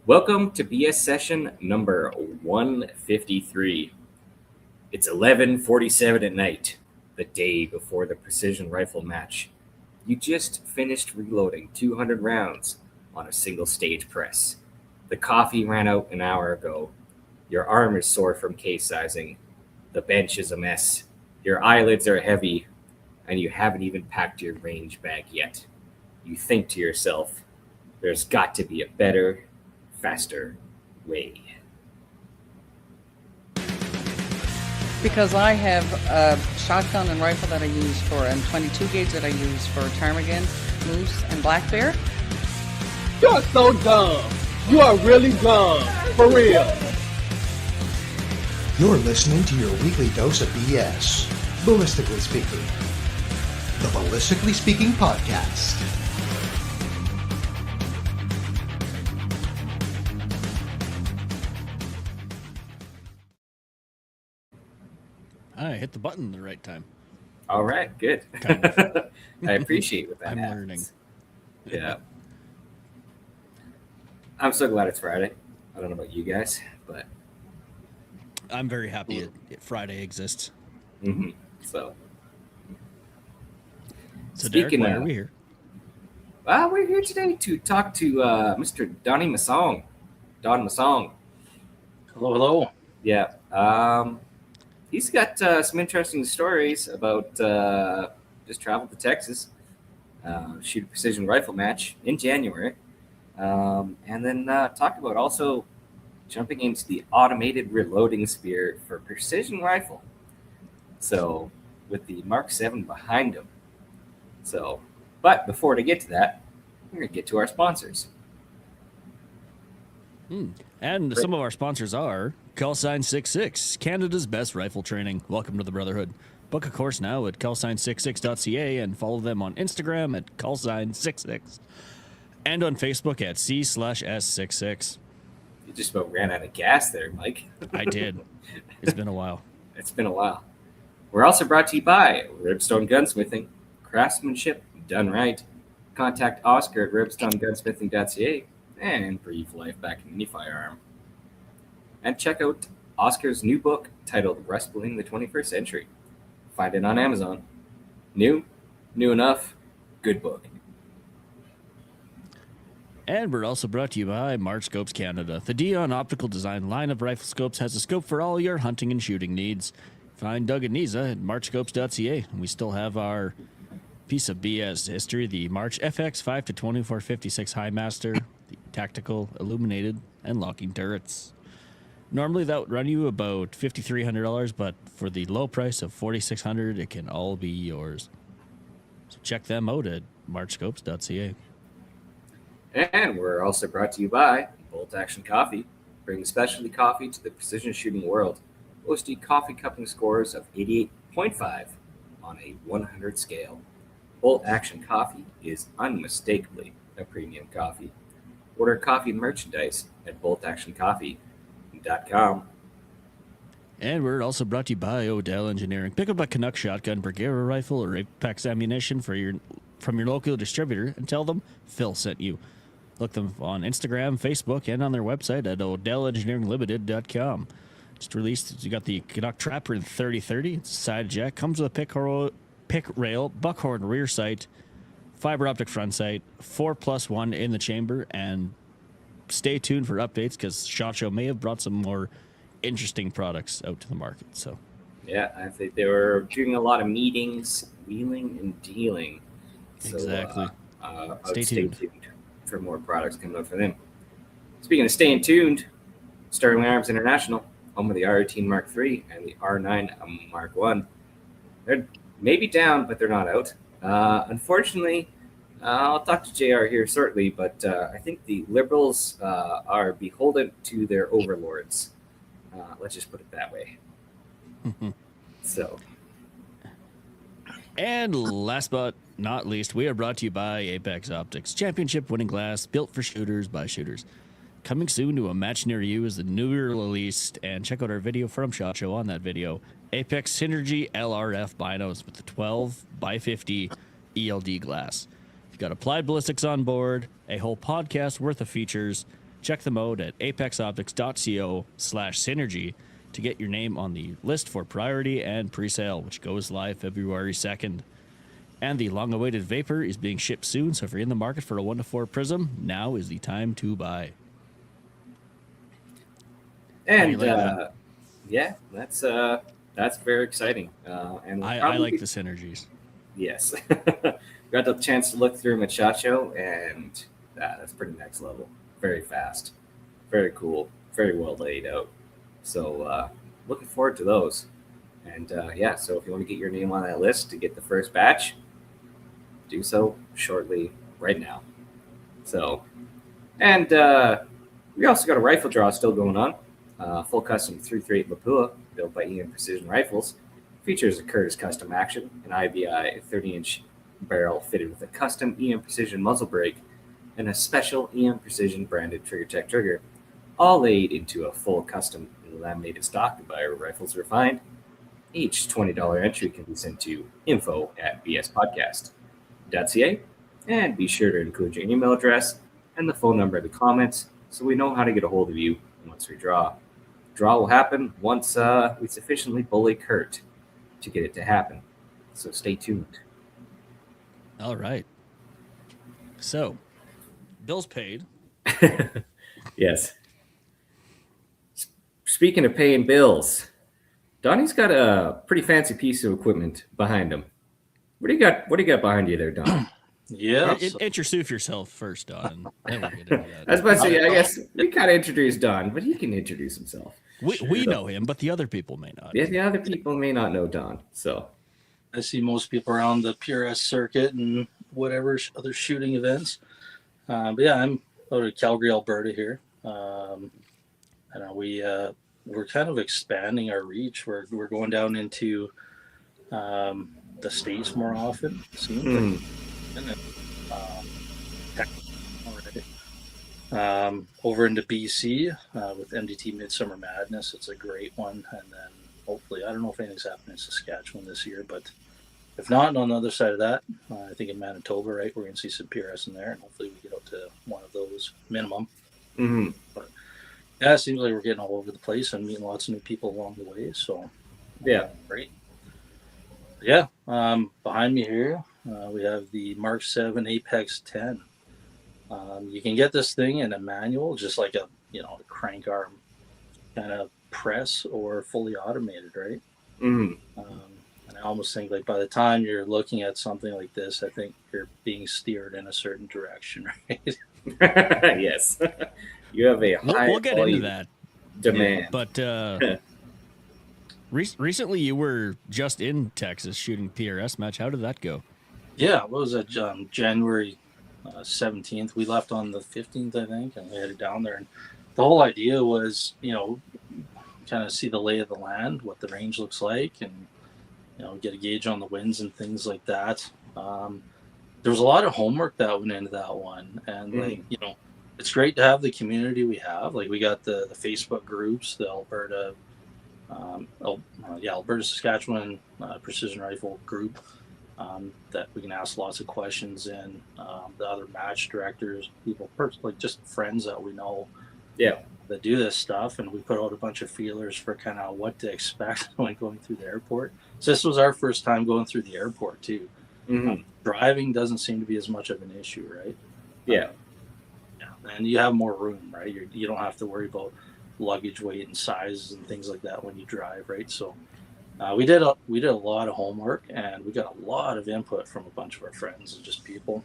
Welcome to BS session number 153. It's 11:47 at night, the day before the precision rifle match. You just finished reloading 200 rounds on a single stage press. The coffee ran out an hour ago. Your arm is sore from case sizing. The bench is a mess. Your eyelids are heavy, and you haven't even packed your range bag yet. You think to yourself, there's got to be a better, faster way. Because I have a shotgun and rifle that I use for, and 22 gauge that I use for ptarmigan, moose, and black bear. You're so dumb. You are really dumb. For real. You're listening to your weekly dose of BS, Ballistically Speaking. The Ballistically Speaking Podcast. I hit the button at the right time. All right, good. Kind of. I appreciate what that I'm happens. learning. Yeah. I'm so glad it's Friday. I don't know about you guys, but I'm very happy Friday exists. so. So, Derek, why are we here? We're here today to talk to Mr. Donnie Masong. Don Masong. Hello, hello. Yeah. He's got some interesting stories about just traveled to Texas, shoot a precision rifle match in January, and then talk about also jumping into the automated reloading sphere for precision rifle. So with the Mark 7 behind him. So, but before to get to that, we're going to get to our sponsors. And some of our sponsors are Callsign 66, Canada's best rifle training. Welcome to the Brotherhood. Book a course now at callsign66.ca and follow them on Instagram at callsign66 and on Facebook at C/S66. You just about ran out of gas there, Mike. I did. It's been a while. It's been a while. We're also brought to you by Ribstone Gunsmithing, craftsmanship done right. Contact Oscar at ribstonegunsmithing.ca and breathe life back in any firearm. And check out Oscar's new book titled Wrestling the 21st Century. Find it on Amazon. New enough, good book. And we're also brought to you by March Scopes Canada. The Dion Optical Design line of rifle scopes has a scope for all your hunting and shooting needs. Find Doug and Niza at marchscopes.ca. We still have our piece of BS history, the March FX 5 to 2456 High Master, the tactical, illuminated, and locking turrets. Normally that would run you about $5,300, but for the low price of $4,600, it can all be yours. So check them out at marchscopes.ca. And we're also brought to you by Bolt Action Coffee. Bring specialty coffee to the precision shooting world. Boasting coffee cupping scores of 88.5 on a 100 scale. Bolt Action Coffee is unmistakably a premium coffee. Order coffee merchandise at boltactioncoffee.com. And we're also brought to you by Odell Engineering. Pick up a Canuck shotgun, Bergera rifle, or Apex ammunition from your local distributor and tell them Phil sent you. Look them on Instagram, Facebook, and on their website at odellengineeringlimited.com. Just released, you got the Canuck Trapper in 3030. It's a side jack, comes with a pick rail, buckhorn rear sight, fiber optic front sight, 4+1 in the chamber, and stay tuned for updates because SHOT Show may have brought some more interesting products out to the market. So, yeah, I think they were doing a lot of meetings, wheeling and dealing. So, exactly. Stay tuned for more products coming out from them. Speaking of staying tuned, Sterling Arms International, home of the R18 Mark III and the R9 Mark I. They're maybe down, but they're not out. Unfortunately, I'll talk to JR here shortly, but I think the Liberals are beholden to their overlords. Let's just put it that way. So. And last but not least, we are brought to you by Apex Optics. Championship winning glass built for shooters by shooters. Coming soon to a match near you is the newer release, and check out our video from SHOT Show on that video. Apex Synergy LRF binos with the 12x50 ELD glass. You've got applied ballistics on board, a whole podcast worth of features, Check them out at apexoptics.co/synergy to get your name on the list for priority and pre-sale, which goes live February 2nd. And the long-awaited Vapor is being shipped soon, so if you're in the market for a 1 to 4 Prism, now is the time to buy. And yeah, that's very exciting. And I like the synergies. Yes, got the chance to look through Machacho, and that's pretty next level. Very fast, very cool, very well laid out. So looking forward to those. And yeah, so if you want to get your name on that list to get the first batch, do so shortly right now. So, and we also got a rifle draw still going on. Full custom 338 Lapua, built by Ian Precision Rifles, features a Curtis custom action, an IBI 30-inch barrel fitted with a custom Ian Precision muzzle brake, and a special Ian Precision branded Trigger Tech trigger, all laid into a full custom laminated stock by Rifles Refined. Each $20 entry can be sent to info@bspodcast.ca, and be sure to include your email address and the phone number in the comments so we know how to get a hold of you once we draw. Draw will happen once we sufficiently bully Kurt to get it to happen. So stay tuned. All right. So, bills paid. Yes. Speaking of paying bills, Donnie's got a pretty fancy piece of equipment behind him. What do you got? What do you got behind you there, Don? Yeah. Introduce yourself first, Don, and then we'll get into that. I was about to say, I guess we kind of introduced Don, but he can introduce himself. We know him, but the other people may not. Yeah, the other people may not know Don. So I see most people around the PRS circuit and whatever other shooting events. But yeah, I'm out of Calgary, Alberta here. I know we're kind of expanding our reach. We're going down into the States more often. Over into BC with MDT Midsummer Madness. It's a great one. And then hopefully, I don't know if anything's happening in Saskatchewan this year, but if not, on the other side of that, I think in Manitoba, right, we're going to see some PRS in there, and hopefully we get out to one of those minimum. mm-hmm. But yeah, it seems like we're getting all over the place and meeting lots of new people along the way. So Yeah, great. Yeah, behind me here, we have the Mark 7 Apex 10. You can get this thing in a manual, just like a crank arm kind of press, or fully automated, right? mm-hmm. And I almost think like by the time you're looking at something like this, I think you're being steered in a certain direction, right? Yes. You have a high We'll get into that demand. But recently you were just in Texas shooting PRS match. How did that go? Yeah, what was that? January 17th. We left on the 15th, I think, and we headed down there. And the whole idea was, kind of see the lay of the land, what the range looks like, and get a gauge on the winds and things like that. There was a lot of homework that went into that one, and it's great to have the community we have. Like, we got the Facebook groups, the Alberta, Alberta Saskatchewan Precision Rifle group, that we can ask lots of questions in. The other match directors, people, like just friends that we know, that do this stuff, and we put out a bunch of feelers for kind of what to expect when going through the airport. So this was our first time going through the airport too. Mm-hmm. Driving doesn't seem to be as much of an issue, right? Yeah. And you have more room, right? You don't have to worry about luggage weight and sizes and things like that when you drive, right? So we did a lot of homework, and we got a lot of input from a bunch of our friends and just people.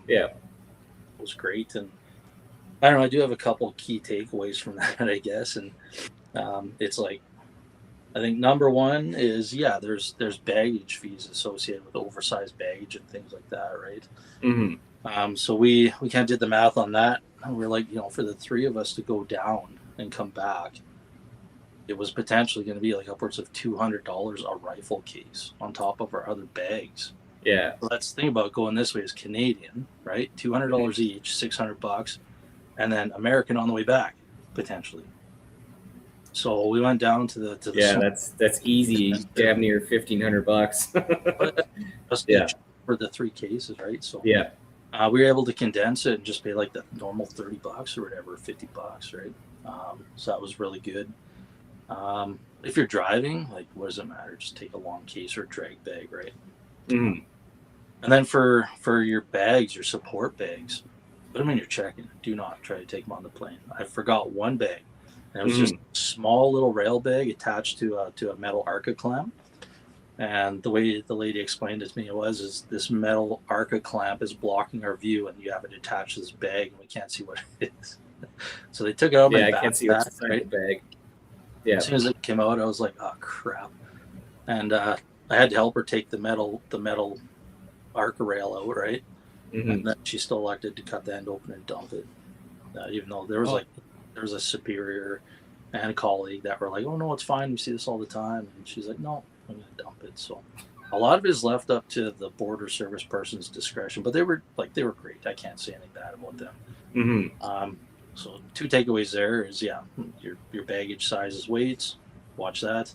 It was great. And I don't know, I do have a couple of key takeaways from that, I guess. And it's like, I think number one is, there's baggage fees associated with oversized baggage and things like that, right? Mm-hmm. So we kind of did the math on that. And we're like, for the three of us to go down and come back, it was potentially going to be like upwards of $200 a rifle case on top of our other bags. Yeah. So that's the thing about going this way is Canadian, right? $200 each, $600, and then American on the way back, potentially. So we went down to the that's easy, damn near $1,500. just for the three cases, right? So We were able to condense it and just pay like the normal $30 or whatever, $50, right? So that was really good. If you're driving, like, what does it matter? Just take a long case or drag bag, right? Mm. And then for your bags, your support bags, put them in your check-in. Do not try to take them on the plane. I forgot one bag, and it was just a small little rail bag attached to a metal Arca clamp. And the way the lady explained it to me is this metal Arca clamp is blocking our view, and you have it attached to this bag, and we can't see what it is. So they took it out of my backpack. I can't see what's inside the bag. Yeah. As soon as it came out, I was like, "Oh crap!" And I had to help her take the metal Arca rail out, right? Mm-hmm. And then she still elected to cut the end open and dump it, even though there was a superior and a colleague that were like, "Oh no, it's fine. We see this all the time." And she's like, "No, I'm going to dump it." So a lot of it is left up to the border service person's discretion, but they were great. I can't say anything bad about them. Mm-hmm. So 2 takeaways there is, your baggage sizes, weights, watch that.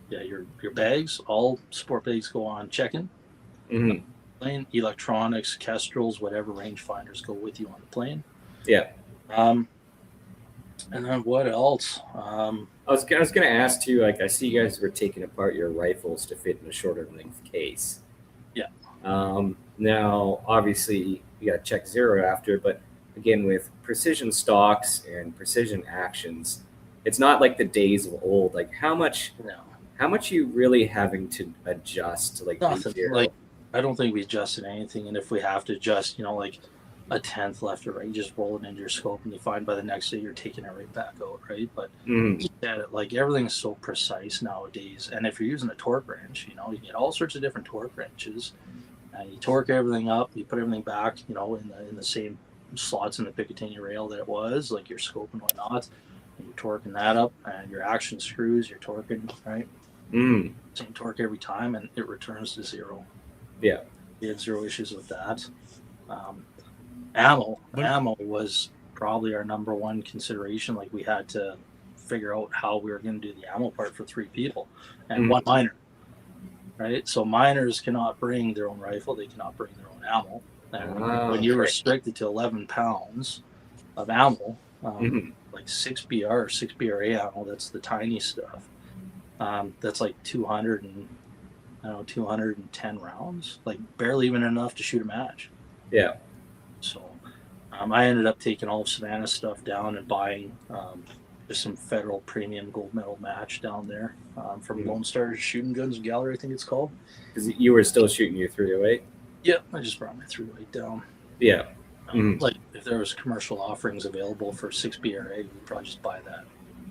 Your bags, all sport bags go on check-in. Mm-hmm. Plane, electronics, kestrels, whatever rangefinders go with you on the plane. Yeah. And then what else? I was going to ask too. Like, I see you guys were taking apart your rifles to fit in a shorter length case. Yeah. Now, obviously, you got to check zero after, but again, with precision stocks and precision actions, it's not like the days of old. Like, how much are you really having to adjust to, like, nothing? zero? Like, I don't think we adjusted anything, and if we have to adjust, like a tenth left or right, you just roll it into your scope, and you find by the next day you're taking it right back out, right? But like, everything's so precise nowadays, and if you're using a torque wrench, you get all sorts of different torque wrenches, and you torque everything up, you put everything back, in the same slots in the Picatinny rail that it was, like your scope and whatnot, and you're torquing that up, and your action screws, you're torquing, right? Same torque every time, and it returns to zero. Yeah. We had zero issues with that. Ammo was probably our number one consideration. Like, we had to figure out how we were going to do the ammo part for 3 people and one miner, right? So miners cannot bring their own rifle. They cannot bring their own ammo. And when you're restricted to 11 pounds of ammo, like 6BR or 6BRA ammo, that's the tiny stuff. That's like 210 rounds, like barely even enough to shoot a match. Yeah. So I ended up taking all of Savannah's stuff down and buying just some federal premium gold medal match down there from Lone Star Shooting Guns Gallery, I think it's called. Because you were still shooting your 308? Yeah, I just brought my 308 down. Yeah. Like, if there was commercial offerings available for 6BRA, we'd probably just buy that,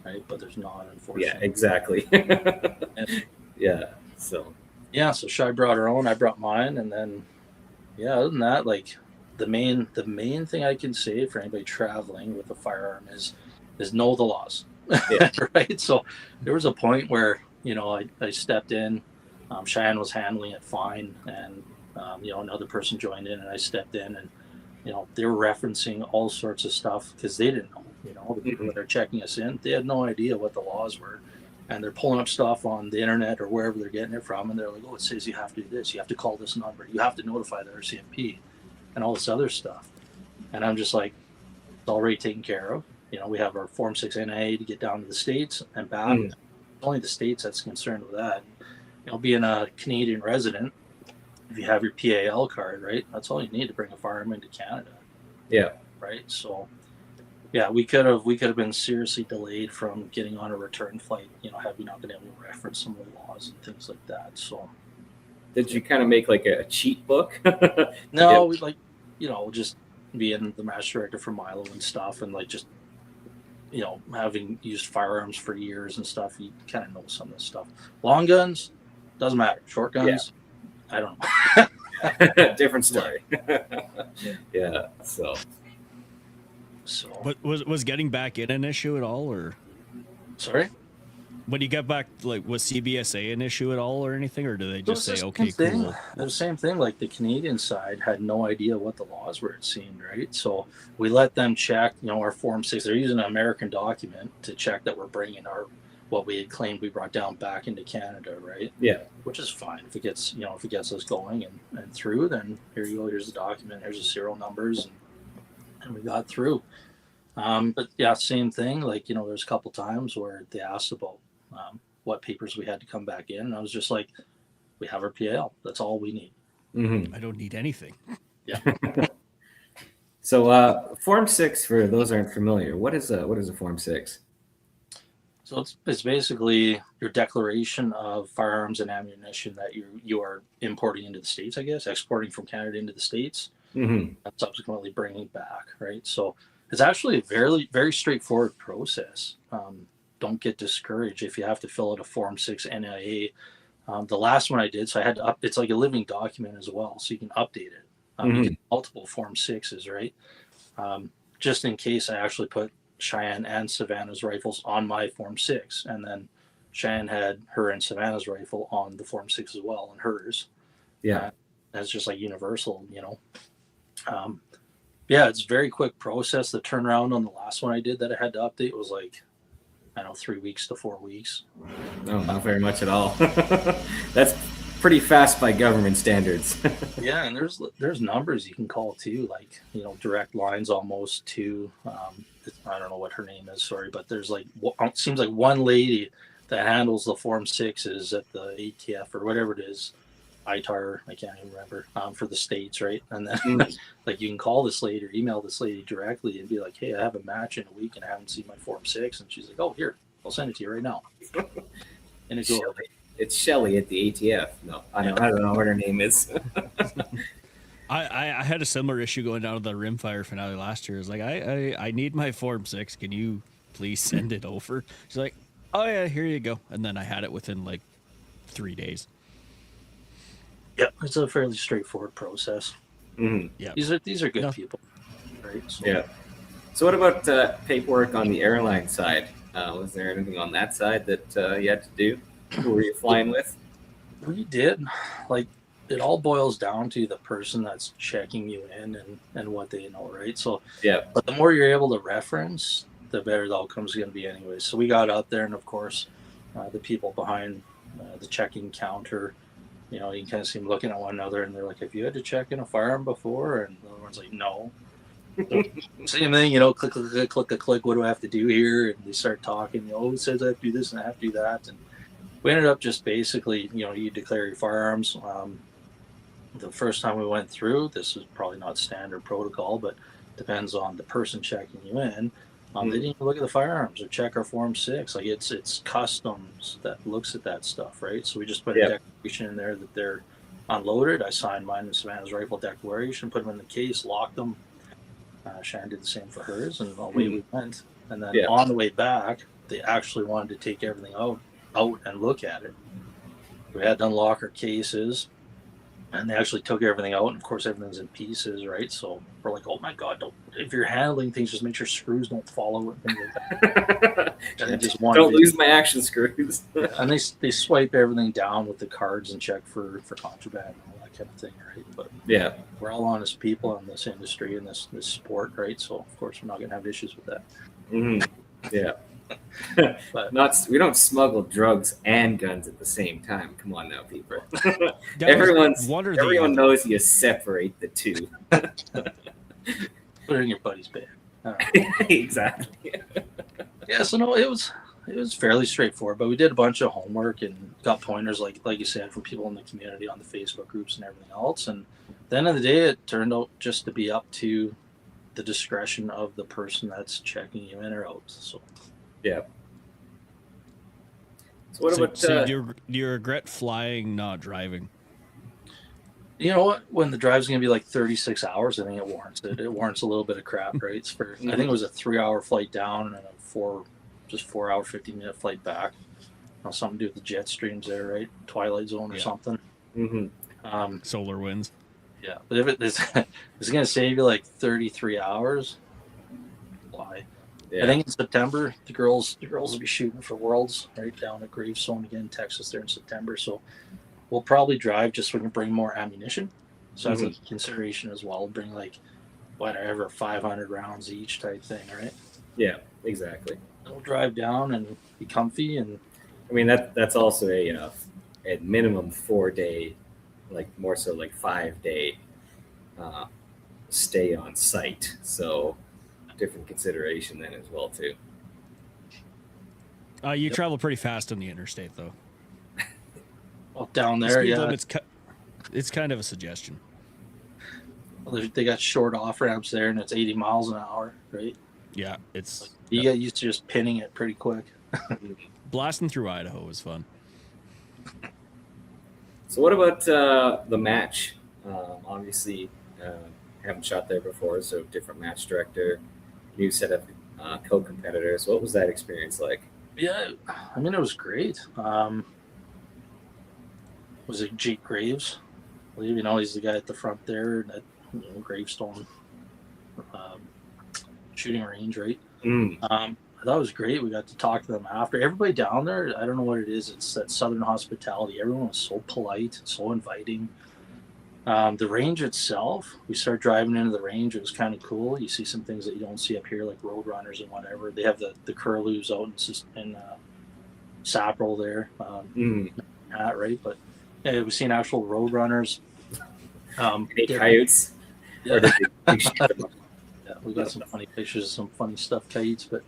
right? But there's not, unfortunately. Yeah, exactly. Yeah, so. Yeah, so Shai brought her own, I brought mine, and then, other than that, like, the main thing I can say for anybody traveling with a firearm is know the laws, right? So there was a point where, I stepped in, Cheyenne was handling it fine, and, another person joined in, and I stepped in, and, they were referencing all sorts of stuff because they didn't know, the people that are checking us in, they had no idea what the laws were. And they're pulling up stuff on the internet or wherever they're getting it from, and they're like, "Oh, it says you have to do this. You have to call this number. You have to notify the RCMP," and all this other stuff. And I'm just like, it's already taken care of. We have our Form 6 NIA to get down to the States and back. It's only the States that's concerned with that. Being a Canadian resident, if you have your PAL card, right, that's all you need to bring a firearm into Canada. Yeah. Right. So. Yeah, we could have been seriously delayed from getting on a return flight, had we not been able to reference some of the laws and things like that. So, did you kind of make like a cheat book? No, we just being the master director for Milo and stuff, and like just having used firearms for years and stuff, you kind of know some of this stuff. Long guns doesn't matter. Short guns, I don't know. Different story. Yeah. So. But was getting back in an issue at all, or? Sorry? When you got back, like, was CBSA an issue at all or anything, or do they just say, okay, cool? The same thing, like the Canadian side had no idea what the laws were, it seemed, right? So we let them check, our Form 6. They're using an American document to check that we're bringing our what we had claimed we brought down back into Canada, right? Yeah. Which is fine. If it gets, if it gets us going and through, then here you go. Here's the document. Here's the serial numbers, and we got through. But yeah, same thing. Like, there's a couple times where they asked about what papers we had to come back in, and I was just like, we have our PL. That's all we need. Mm-hmm. I don't need anything. Yeah. So Form 6, for those who aren't familiar, what is a Form 6? So it's basically your declaration of firearms and ammunition that you are importing into the States, I guess, exporting from Canada into the States, Mm-hmm. and subsequently bringing back, right? So it's actually a very, very straightforward process. Don't get discouraged if you have to fill out a Form 6 NIA. The last one I did, so I had to it's like a living document as well, so you can update it. You can multiple Form 6s, right? Just in case, I actually put Cheyenne and Savannah's rifles on my Form 6, and then Cheyenne had her and Savannah's rifle on the Form 6 as well, and hers. Yeah. That's just like universal, yeah, it's a very quick process. The turnaround on the last one I did that I had to update was like, 3 weeks to 4 weeks. No, not very much at all. That's pretty fast by government standards. Yeah, and there's numbers you can call too, like, direct lines almost to, I don't know what her name is, sorry, but there's like, it seems like one lady that handles the Form 6s at the ATF or whatever it is, ITAR, I can't even remember, for the States, right? And then like you can call this lady or email this lady directly and be like, hey, I have a match in a week and I haven't seen my Form 6. And she's like, oh, here, I'll send it to you right now. And it's It's Shelly at the ATF. No, I don't know what her name is. I had a similar issue going down to the Rimfire finale last year. It's like, I need my Form 6. Can you please send it over? She's like, oh, yeah, here you go. And then I had it within like 3 days. Yep, it's a fairly straightforward process. Mm-hmm. Yeah, These are good people, right? So, yeah. So what about paperwork on the airline side? Was there anything on that side that you had to do? Who were you flying with? we did. Like, it all boils down to the person that's checking you in and what they know, right? So, Yeah. but the more you're able to reference, the better the outcome's going to be anyway. So we got out there, and of course, the people behind the checking counter, you can kind of see them looking at one another, and they're like, have you had to check in a firearm before? And the other one's like, no. So, same thing, click, click, click, click, click, what do I have to do here? And they start talking, it says I have to do this and I have to do that. And we ended up just basically, you declare your firearms. The first time we went through, this is probably not standard protocol, but depends on the person checking you in. They didn't even look at the firearms or check our Form 6. Like, it's customs that looks at that stuff, right? So we just put a declaration in there that they're unloaded. I signed mine and Savannah's rifle declaration, put them in the case, locked them. Shannon did the same for hers, and away we went. And then on the way back, they actually wanted to take everything out and look at it. We had to unlock our cases, and they actually took everything out, and of course everything's in pieces, right? So we're like, oh my god, if you're handling things, just make sure screws don't follow and things like that. And just don't lose my action screws. And they swipe everything down with the cards and check for contraband and all that kind of thing, right? But yeah, we're all honest people in this industry and this sport, right? So of course we're not going to have issues with that. Mm-hmm. Yeah. But we don't smuggle drugs and guns at the same time. Come on now, people. Everyone knows you separate the two. Put it in your buddy's bag. Exactly. Yeah, so no, it was fairly straightforward, but we did a bunch of homework and got pointers, like you said, from people in the community on the Facebook groups and everything else. And at the end of the day, it turned out just to be up to the discretion of the person that's checking you in or out. So. Yeah. So what about? So do you regret flying, not driving? You know what? When the drive's going to be like 36 hours, I think it warrants it. It warrants a little bit of crap, right? It's for, I think it was a 3-hour flight down and a 4 hour, 15-minute flight back. Something to do with the jet streams there, right? Twilight Zone or something. Mm-hmm. Solar winds. Yeah, but if it's going to save you like 33 hours, why? Yeah. I think in September the girls will be shooting for Worlds right down at Gravestone again, Texas, there in September. So we'll probably drive just so we can bring more ammunition. So that's a consideration as well. Bring like whatever 500 rounds each type thing, right? Yeah, exactly. We'll drive down and be comfy, and I mean that's also a minimum 4 day, like more so like 5 day uh, stay on site. So different consideration then as well too. You travel pretty fast on the interstate, though. well, down The there, speed yeah, limit's it's kind of a suggestion. they got short off ramps there, and it's 80 miles an hour, right? Yeah, it's You get used to just pinning it pretty quick. blasting through Idaho is fun. So what about the match? Obviously, haven't shot there before, so different match director, new set of co-competitors. What was that experience like? Yeah, I mean, it was great. Was it Jake Graves? I believe, he's the guy at the front there, that gravestone shooting range, right? I thought it was great. We got to talk to them after. Everybody down there, I don't know what it is. It's that Southern hospitality. Everyone was so polite, so inviting. The range itself, we started driving into the range. It was kind of cool. You see some things that you don't see up here, like road runners and whatever. They have the curlews out in Saprel there, right? But yeah, we've seen actual road runners. Any coyotes? Yeah. Or did they Yeah, we got some funny pictures, some funny stuff, kites. But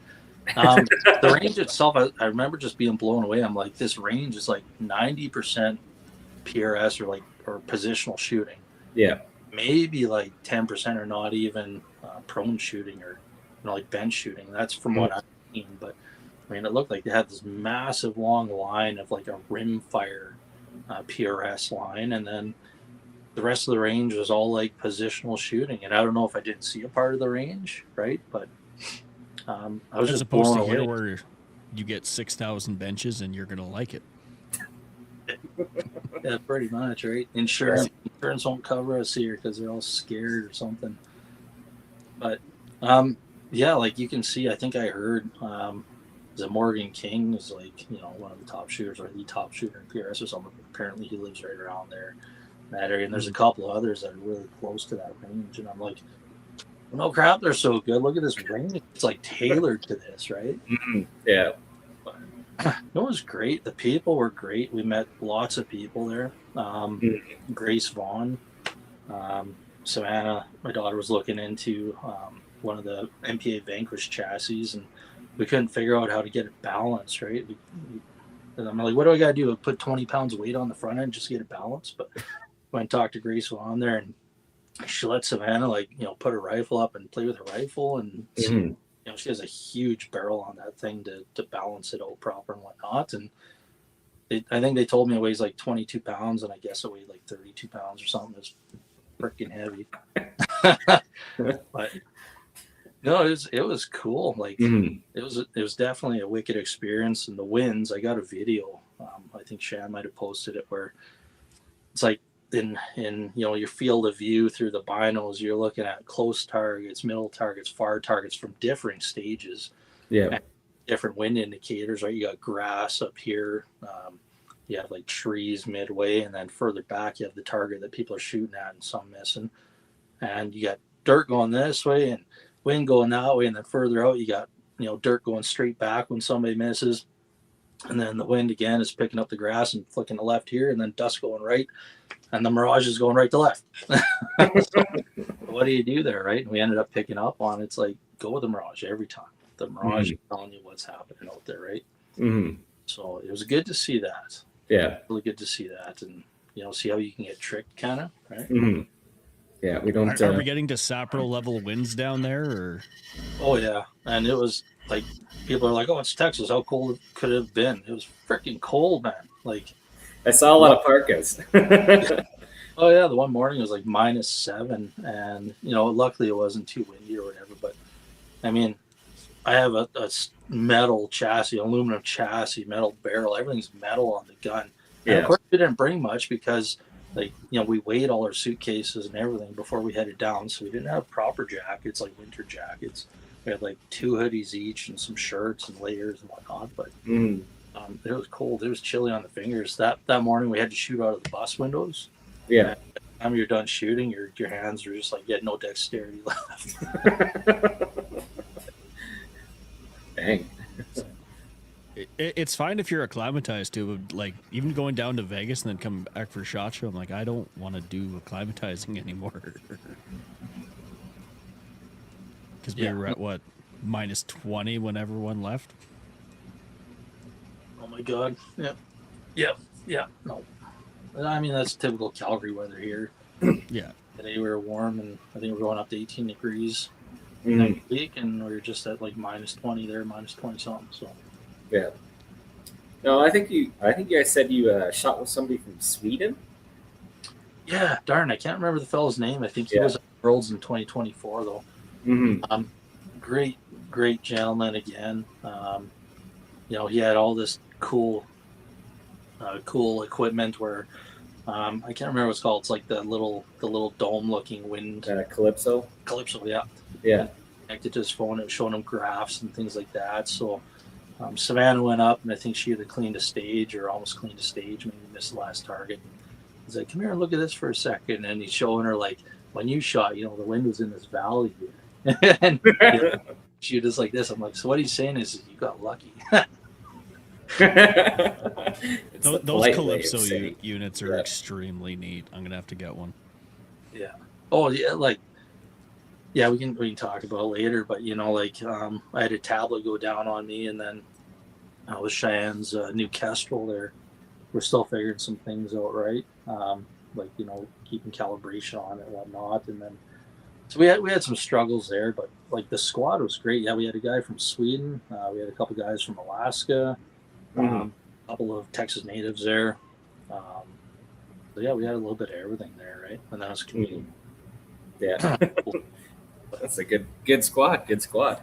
the range itself, I remember just being blown away. I'm like, this range is like 90% PRS or positional shooting. Yeah. Maybe like 10% or not even prone shooting or like bench shooting. That's from what I've seen. But I mean, it looked like they had this massive long line of like a rimfire PRS line, and then the rest of the range was all like positional shooting. And I don't know if I didn't see a part of the range, right? But I was As just opposed blown to here, away. where you get 6,000 benches and you're gonna like it. Yeah, pretty much, right? Insurance won't cover us here because they're all scared or something. But yeah, like you can see, I think I heard the Morgan King is like one of the top shooters or the top shooter in PRS or something. Apparently, he lives right around there, in that area, and there's a couple of others that are really close to that range. And I'm like, no crap, they're so good. Look at this range; it's like tailored to this, right? Yeah. It was great. The people were great. We met lots of people there. Grace Vaughn, Savannah, my daughter was looking into one of the MPA Vanquish chassis, and we couldn't figure out how to get it balanced, right? And I'm like, what do I got to do? I put 20 pounds of weight on the front end just to get it balanced? But went and talked to Grace Vaughn there, and she let Savannah, put her rifle up and play with her rifle, and she has a huge barrel on that thing to balance it out proper and whatnot. And I think they told me it weighs like 22 pounds, and I guess it weighed like 32 pounds or something. It's freaking heavy. But no, it was cool. Like it was definitely a wicked experience. And the winds, I got a video. I think Shan might have posted it, where it's like in your field of view through the binos, you're looking at close targets, middle targets, far targets from differing stages. Yeah. Different wind indicators, right? You got grass up here. You have like trees midway, and then further back you have the target that people are shooting at and some missing. And you got dirt going this way and wind going that way, and then further out you got dirt going straight back when somebody misses. And then the wind again is picking up the grass and flicking to left here, and then dust going right, and the mirage is going right to left. So what do you do there, right? And we ended up picking up on it's like, go with the mirage every time. The mirage is telling you what's happening out there, right? So it was good to see that. Yeah. Really good to see that, and see how you can get tricked, kind of, right? Yeah, we don't. Are we getting to Saprel level winds down there, or? Oh yeah, and it was like people are like, "Oh, it's Texas. How cold could it have been?" It was freaking cold, man. Like I saw a lot of parkas. oh yeah, the one morning was like -7, and luckily it wasn't too windy or whatever. But I mean, I have a metal chassis, aluminum chassis, metal barrel. Everything's metal on the gun. And of course, we didn't bring much because, we weighed all our suitcases and everything before we headed down. So we didn't have proper jackets, like winter jackets. We had like 2 hoodies each and some shirts and layers and whatnot. But it was cold. It was chilly on the fingers. That morning we had to shoot out of the bus windows. Yeah. time you're done shooting, your hands are just like, yeah, no dexterity left. Dang. It's fine if you're acclimatized to, but like even going down to Vegas and then coming back for SHOT Show, I'm like, I don't want to do acclimatizing anymore. Because we were at what, -20 when everyone left. Oh my god. Yeah. No. I mean, that's typical Calgary weather here. Yeah. Today we were warm, and I think we're going up to 18 degrees Mhm. next week, and we were just at like -20 there, -20 something. So Yeah. No, I think you guys said you shot with somebody from Sweden. yeah, darn, I can't remember the fellow's name. I think he was at Worlds in 2024 though. Mm-hmm. Great gentleman again. He had all this cool equipment where I can't remember what it's called. It's like the little dome-looking wind Calypso. Calypso. Yeah. Yeah. Connected to his phone. It was showing him graphs and things like that. So Savannah went up, and I think she either cleaned a stage or almost cleaned a stage. Maybe missed the last target. He's like, "Come here and look at this for a second." And he's showing her like, when you shot, the wind was in this valley here. And she was just like this. I'm like, so what he's saying is you got lucky. Those Calypso units are extremely neat. I'm gonna have to get one. Yeah. Oh yeah, we can talk about it later. But I had a tablet go down on me, and then with Cheyenne's new Kestrel there, we're still figuring some things out, right? Keeping calibration on it and whatnot, and then so we had some struggles there, but like the squad was great. Yeah, we had a guy from Sweden, we had a couple guys from Alaska, a couple of Texas natives there. So yeah, we had a little bit of everything there, right? And that was Canadian. Yeah, that's a good squad. Good squad.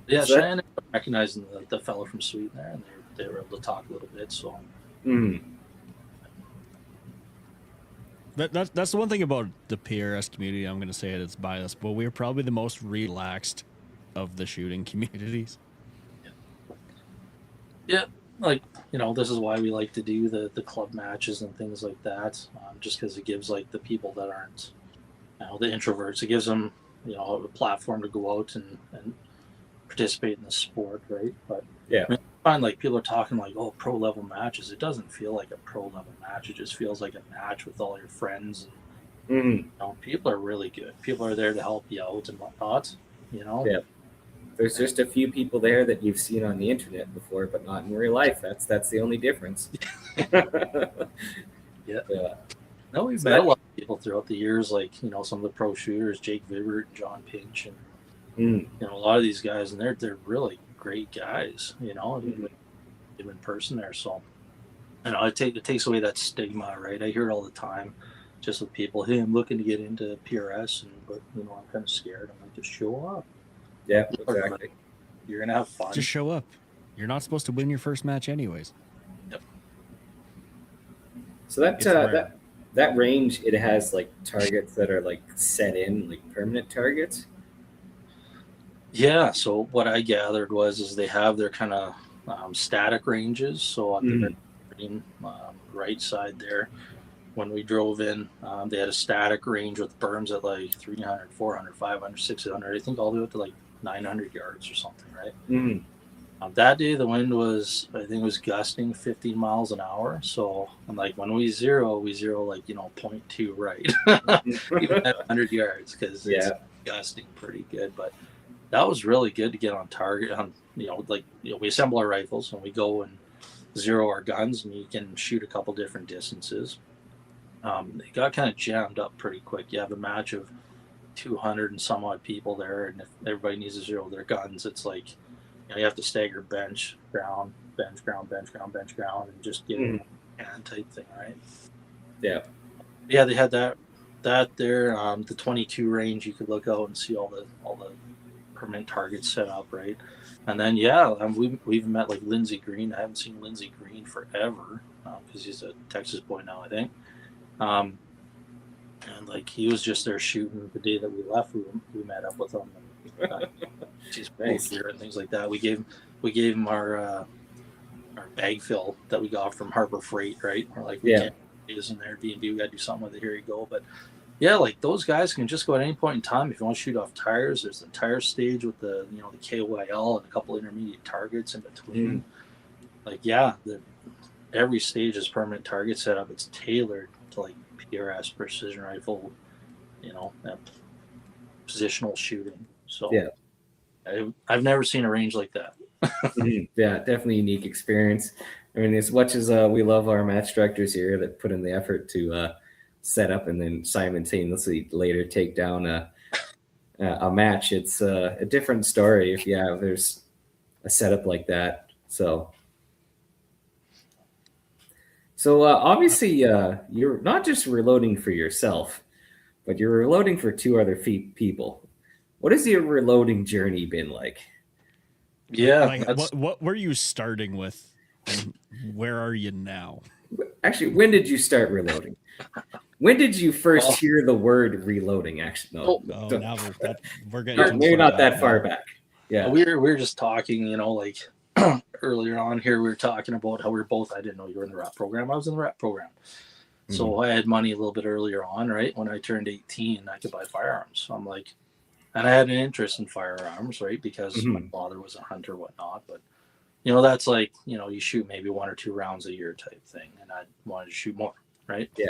Yeah, so Cheyenne recognizing the fellow from Sweden there, and they were able to talk a little bit. So. That's the one thing about the PRS community. I'm going to say it's biased, but we're probably the most relaxed of the shooting communities. Yeah, this is why we like to do the club matches and things like that, just because it gives the people that aren't, the introverts, it gives them, a platform to go out and participate in the sport, right? But yeah. I find people are talking pro level matches. It doesn't feel like a pro level match. It just feels like a match with all your friends. And, people are really good. People are there to help you out and whatnot. Yeah. There's just a few people there that you've seen on the internet before, but not in real life. That's the only difference. Yeah. No, we've met a lot of people throughout the years, some of the pro shooters, Jake Vibert, John Pinch, and a lot of these guys, and they're really great guys, in person there. So, it takes away that stigma, right? I hear it all the time, just with people. Hey, I'm looking to get into PRS, but I'm kind of scared. I'm like, just show up. Yeah, exactly. You're gonna have fun. Just show up. You're not supposed to win your first match, anyways. Yep. So that range, it has targets that are set in, permanent targets. Yeah, so what I gathered is they have their kind of static ranges. So on the right side there, when we drove in, they had a static range with berms at 300, 400, 500, 600, I think all the way up to 900 yards or something, right? That day the wind was, I think it was gusting 15 miles an hour. So I'm when we zero 0.2 right, even at 100 yards, because it's gusting pretty good. But that was really good to get on target. We assemble our rifles and we go and zero our guns, and you can shoot a couple different distances. It got kind of jammed up pretty quick. You have a match of 200 and some odd people there, and if everybody needs to zero their guns, it's you have to stagger bench, ground, bench, ground, bench, ground, bench, ground, and just get it hand type thing, right? Yeah. Yeah, they had that there. The 22 range, you could look out and see all the permanent targets set up, right? And then we've met Lindsey Green. I haven't seen Lindsey Green forever because he's a Texas boy now, I think. And he was just there shooting the day that we left. We met up with him. He's nice here and things like that. We gave him our bag fill that we got from Harbor Freight, right? We're is in there, B&B, we got to do something with it. Here you go. But yeah, like those guys can just go at any point in time. If you want to shoot off tires, there's the tire stage with the the KYL and a couple intermediate targets in between. Like every stage is permanent target setup. It's tailored to like PRS precision rifle, that positional shooting. So Yeah. I've never seen a range like that. Yeah, definitely unique experience. I mean, as much as we love our match directors here that put in the effort to set up and then simultaneously later take down a match, it's a different story if there's a setup like that. So obviously you're not just reloading for yourself, but you're reloading for two other people. What has your reloading journey been like? Yeah. Like, what were you starting with, and where are you now? Actually, when did you start reloading? When did you first hear the word reloading? Actually, now we're getting maybe not that far back. Yeah, we were just talking, like earlier on here, we were talking about how I didn't know you were in the RAP program. I was in the RAP program. So I had money a little bit earlier on, right? When I turned 18, I could buy firearms. So I'm like, and I had an interest in firearms, right? Because my father was a hunter, whatnot. But, that's like, you shoot maybe 1 or 2 rounds a year type thing. And I wanted to shoot more, right? Yeah.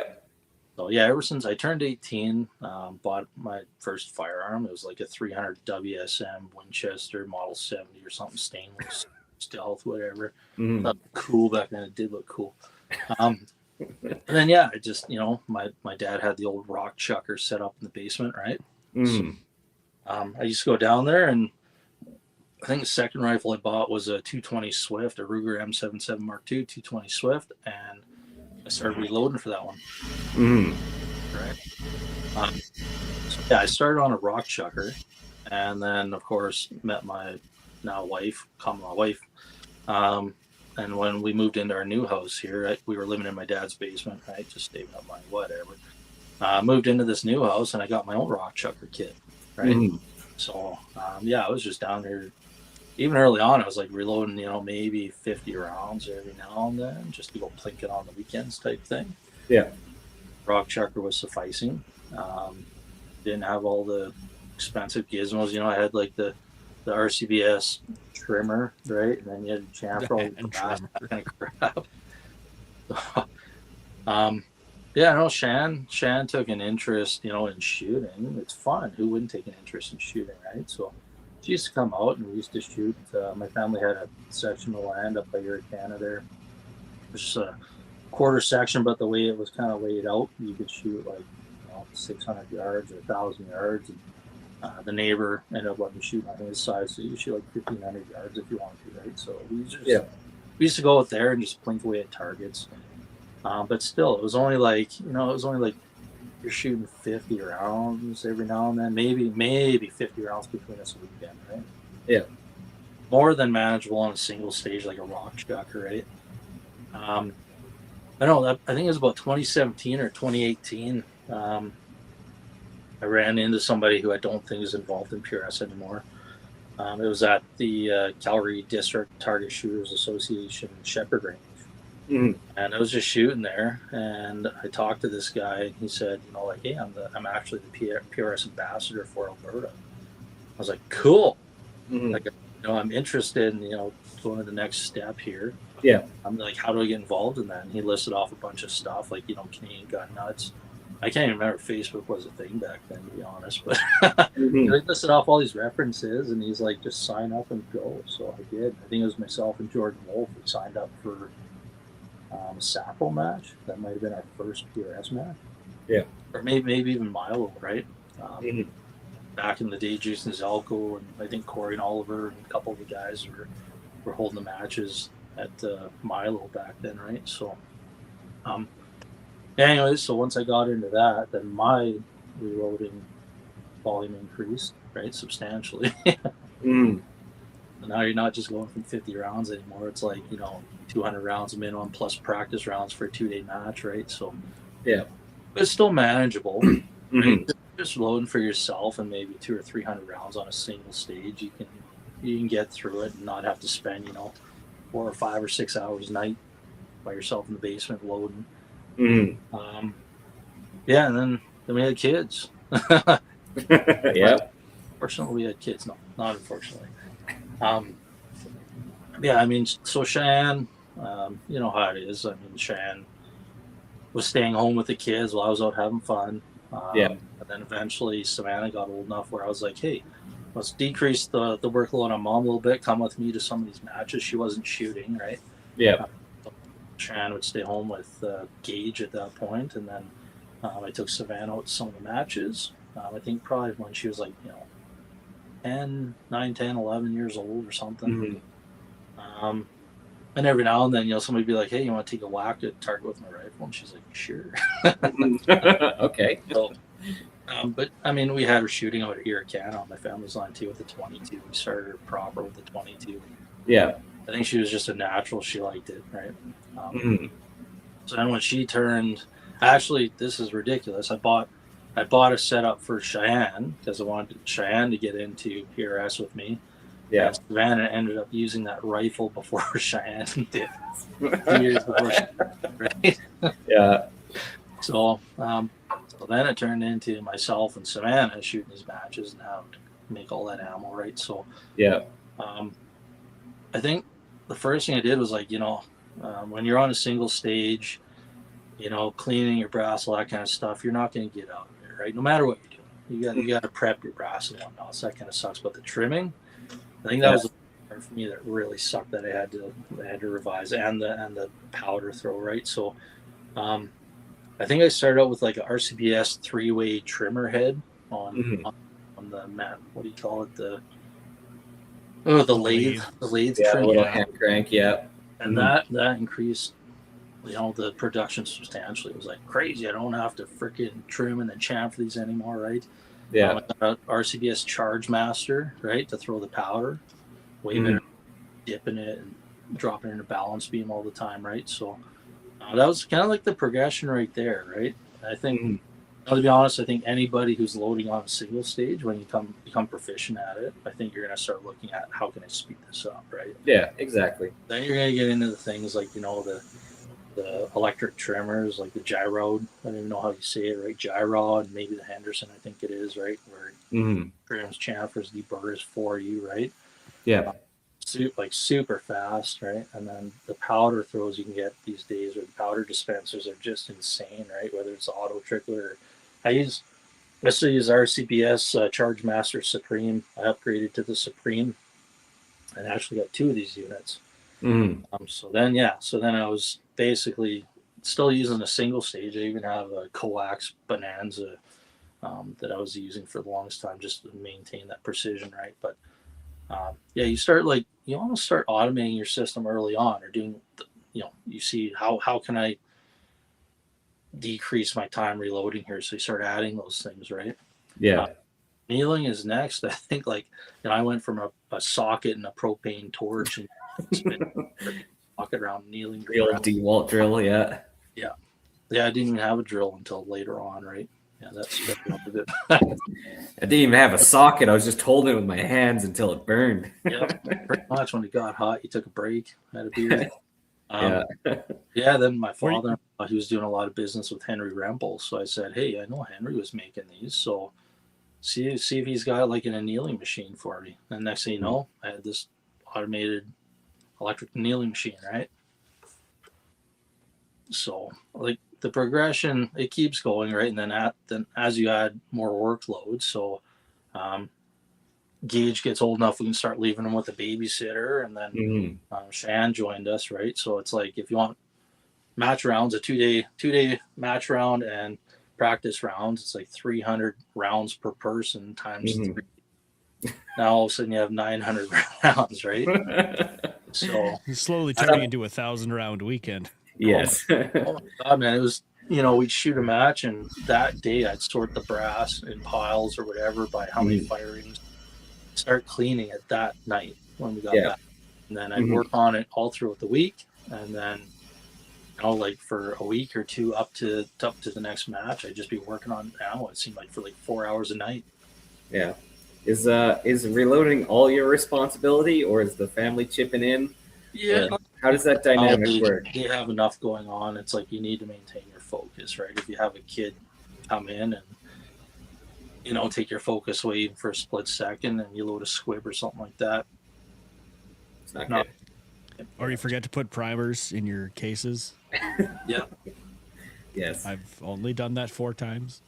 So, ever since I turned 18, bought my first firearm. It was like a 300 WSM Winchester Model 70 or something, stainless, stealth, whatever. Thought cool back then. It did look cool. And then, I just, my dad had the old rock chucker set up in the basement, right? So, I used to go down there, and I think the second rifle I bought was a 220 Swift, a Ruger M77 Mark II 220 Swift, and I started reloading for that one. Right. I started on a rock chucker, and then, of course, met my now wife, common wife. And when we moved into our new house here, we were living in my dad's basement, right? Just saving up money, whatever. Moved into this new house, and I got my own rock chucker kit, right? So, I was just down there. Even early on, I was like reloading, maybe 50 rounds every now and then, just to go plink it on the weekends type thing. Yeah. Rock chucker was sufficing. Didn't have all the expensive gizmos. I had like the RCBS trimmer, right? And then you had chamfer, all the kind of crap. Shan took an interest, in shooting. It's fun. Who wouldn't take an interest in shooting, right? So she used to come out, and we used to shoot. My family had a section of land up by Canada there. It was just a quarter section, but the way it was kind of laid out, you could shoot like 600 yards or 1,000 yards. And, the neighbor ended up letting me shoot on his side, so you shoot like 1,500 yards if you want to, right? So we used to go out there and just plink away at targets. But still, it was only like you're shooting 50 rounds every now and then, maybe 50 rounds between us a weekend, right? Yeah. More than manageable on a single stage like a rock chucker, right? I think it was about 2017 or 2018. I ran into somebody who I don't think is involved in PRS anymore. It was at the Calgary District Target Shooters Association Shepherd Range. And I was just shooting there, and I talked to this guy, and he said, hey, I'm actually the PRS ambassador for Alberta. I was like, cool. Like, I'm interested in, going to the next step here. Yeah. I'm like, how do I get involved in that? And he listed off a bunch of stuff, like, Canadian Gun Nuts. I can't even remember if Facebook was a thing back then, to be honest. But he listed off all these references, and he's like, just sign up and go. So I did. I think it was myself and Jordan Wolf who signed up for a Sapo match. That might have been our first PRS match. Yeah. Or maybe even Milo, right? Back in the day, Jason Zelko and I think Corey and Oliver and a couple of the guys were holding the matches at Milo back then, right? So, anyways, so once I got into that, then my reloading volume increased, right, substantially. And now you're not just going from 50 rounds anymore. It's like, 200 rounds minimum plus practice rounds for a 2-day match, right? So, yeah, but it's still manageable. Right? Just loading for yourself and maybe 200 or 300 rounds on a single stage, you can get through it and not have to spend 4 or 5 or 6 hours a night by yourself in the basement loading. Mm. Yeah, and then we had kids. Yeah. Fortunately, we had kids. No, not unfortunately. Yeah, I mean, so Cheyenne, you know how it is. I mean, Cheyenne was staying home with the kids while I was out having fun. Yeah. And then eventually Savannah got old enough where I was like, hey, let's decrease the workload on mom a little bit. Come with me to some of these matches. She wasn't shooting, right? Yeah. So Cheyenne would stay home with Gage at that point, and then I took Savannah out to some of the matches. I think probably when she was like, 9, 10, 11 years old or something. Mm. And every now and then, somebody would be like, hey, you want to take a whack at target with my rifle? And she's like, sure. Okay. So, but I mean, we had her shooting out here at Canada on my family's line too with the 22. We started her proper with the 22. Yeah. I think she was just a natural. She liked it, right? Mm. So then when she turned, actually, this is ridiculous. I bought a setup for Cheyenne because I wanted Cheyenne to get into PRS with me. Yeah. And Savannah ended up using that rifle before Cheyenne did. 2 years before, right? Yeah. So then it turned into myself and Savannah shooting these matches and how to make all that ammo, right? So Yeah. I think the first thing I did was like, when you're on a single stage, cleaning your brass, all that kind of stuff, you're not going to get out of there, right? No matter what you do, you got to prep your brass and whatnot. So that kind of sucks. But the trimming, I think that was the part for me that really sucked that I had to revise, and the powder throw, right? So I think I started out with like a RCBS 3-way trimmer head on the mat. What do you call it? The lathe Yeah, trim. a little hand crank. Yeah. And that increased, the production substantially. It was like crazy. I don't have to freaking trim and then chamfer these anymore, right? Yeah. I got RCBS Charge Master, right, to throw the powder. Way better dipping it and dropping it in a balance beam all the time, right? So that was kind of like the progression right there, right? I think, to be honest, I think anybody who's loading on a single stage, when you become proficient at it, I think you're going to start looking at how can I speed this up, right? Yeah, exactly. Then you're going to get into the things like, the electric trimmers, like the gyro. I don't even know how you say it, right? Gyro, and maybe the Henderson, I think it is, right? Where trims, chamfers, deburrs for you, right? Yeah. Super fast, right? And then the powder throws you can get these days, or the powder dispensers are just insane, right? Whether it's auto trickler, or I still use RCBS Charge Master Supreme. I upgraded to the Supreme, and actually got 2 of these units. So then I was basically still using a single stage. I even have a coax Bonanza that I was using for the longest time just to maintain that precision, right? But you almost start automating your system early on, or doing, you see how can I decrease my time reloading here? So you start adding those things, right? Yeah. Kneeling is next. I think I went from a socket and a propane torch and socket around kneeling. Real DeWalt drill. Yeah. Yeah. I didn't even have a drill until later on, right? Yeah, that's a bit. I didn't even have a socket. I was just holding it with my hands until it burned. Yeah, pretty much. When it got hot, you took a break, had a beer. Yeah. Then my father, he was doing a lot of business with Henry Rempel. So I said, hey, I know Henry was making these. So see if he's got like an annealing machine for me. And next thing you know, I had this automated electric annealing machine, right? So the progression, it keeps going, right? And then as you add more workload, so Gage gets old enough, we can start leaving him with a babysitter, and then Shan joined us, right? So it's like, if you want match rounds, a two-day match round and practice rounds, it's like 300 rounds per person times 3. Now all of a sudden you have 900 rounds, right? So He's slowly turning into a 1,000-round weekend. Yes. Oh my God, man! It was, we'd shoot a match, and that day I'd sort the brass in piles or whatever by how many firings. Start cleaning it that night when we got back, and then I'd work on it all throughout the week, and then for a week or two up to the next match, I'd just be working on ammo. It seemed like for 4 hours a night. Yeah. Is reloading all your responsibility, or is the family chipping in? Yeah. Or how does that dynamic work? You have enough going on. It's like you need to maintain your focus, right? If you have a kid come in and, take your focus away even for a split second and you load a squib or something like that. It's not No. good. Or you forget to put primers in your cases. Yeah. Yes. I've only done that 4 times.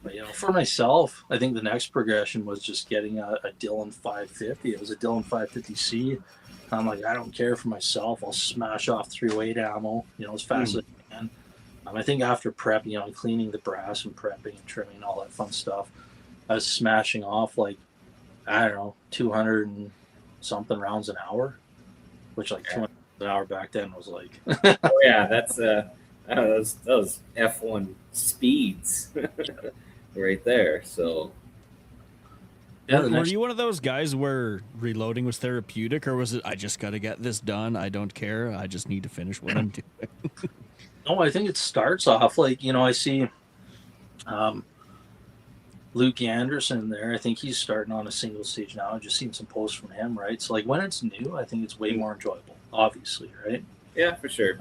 But, for myself, I think the next progression was just getting a Dillon 550. It was a Dillon 550C. I'm like, I don't care for myself. I'll smash off 308 ammo, as fast as I can. I think after prep, cleaning the brass and prepping and trimming and all that fun stuff, I was smashing off 200 and something rounds an hour, which 200 an hour back then was like. Oh yeah, that's those F1 speeds right there. So Yeah, were you one of those guys where reloading was therapeutic, or was it I just got to get this done? I don't care. I just need to finish what I'm doing. No, I think it starts off I see Luke Anderson there. I think he's starting on a single stage now. I've just seen some posts from him, right? So when it's new, I think it's way more enjoyable, obviously, right? yeah, for sure.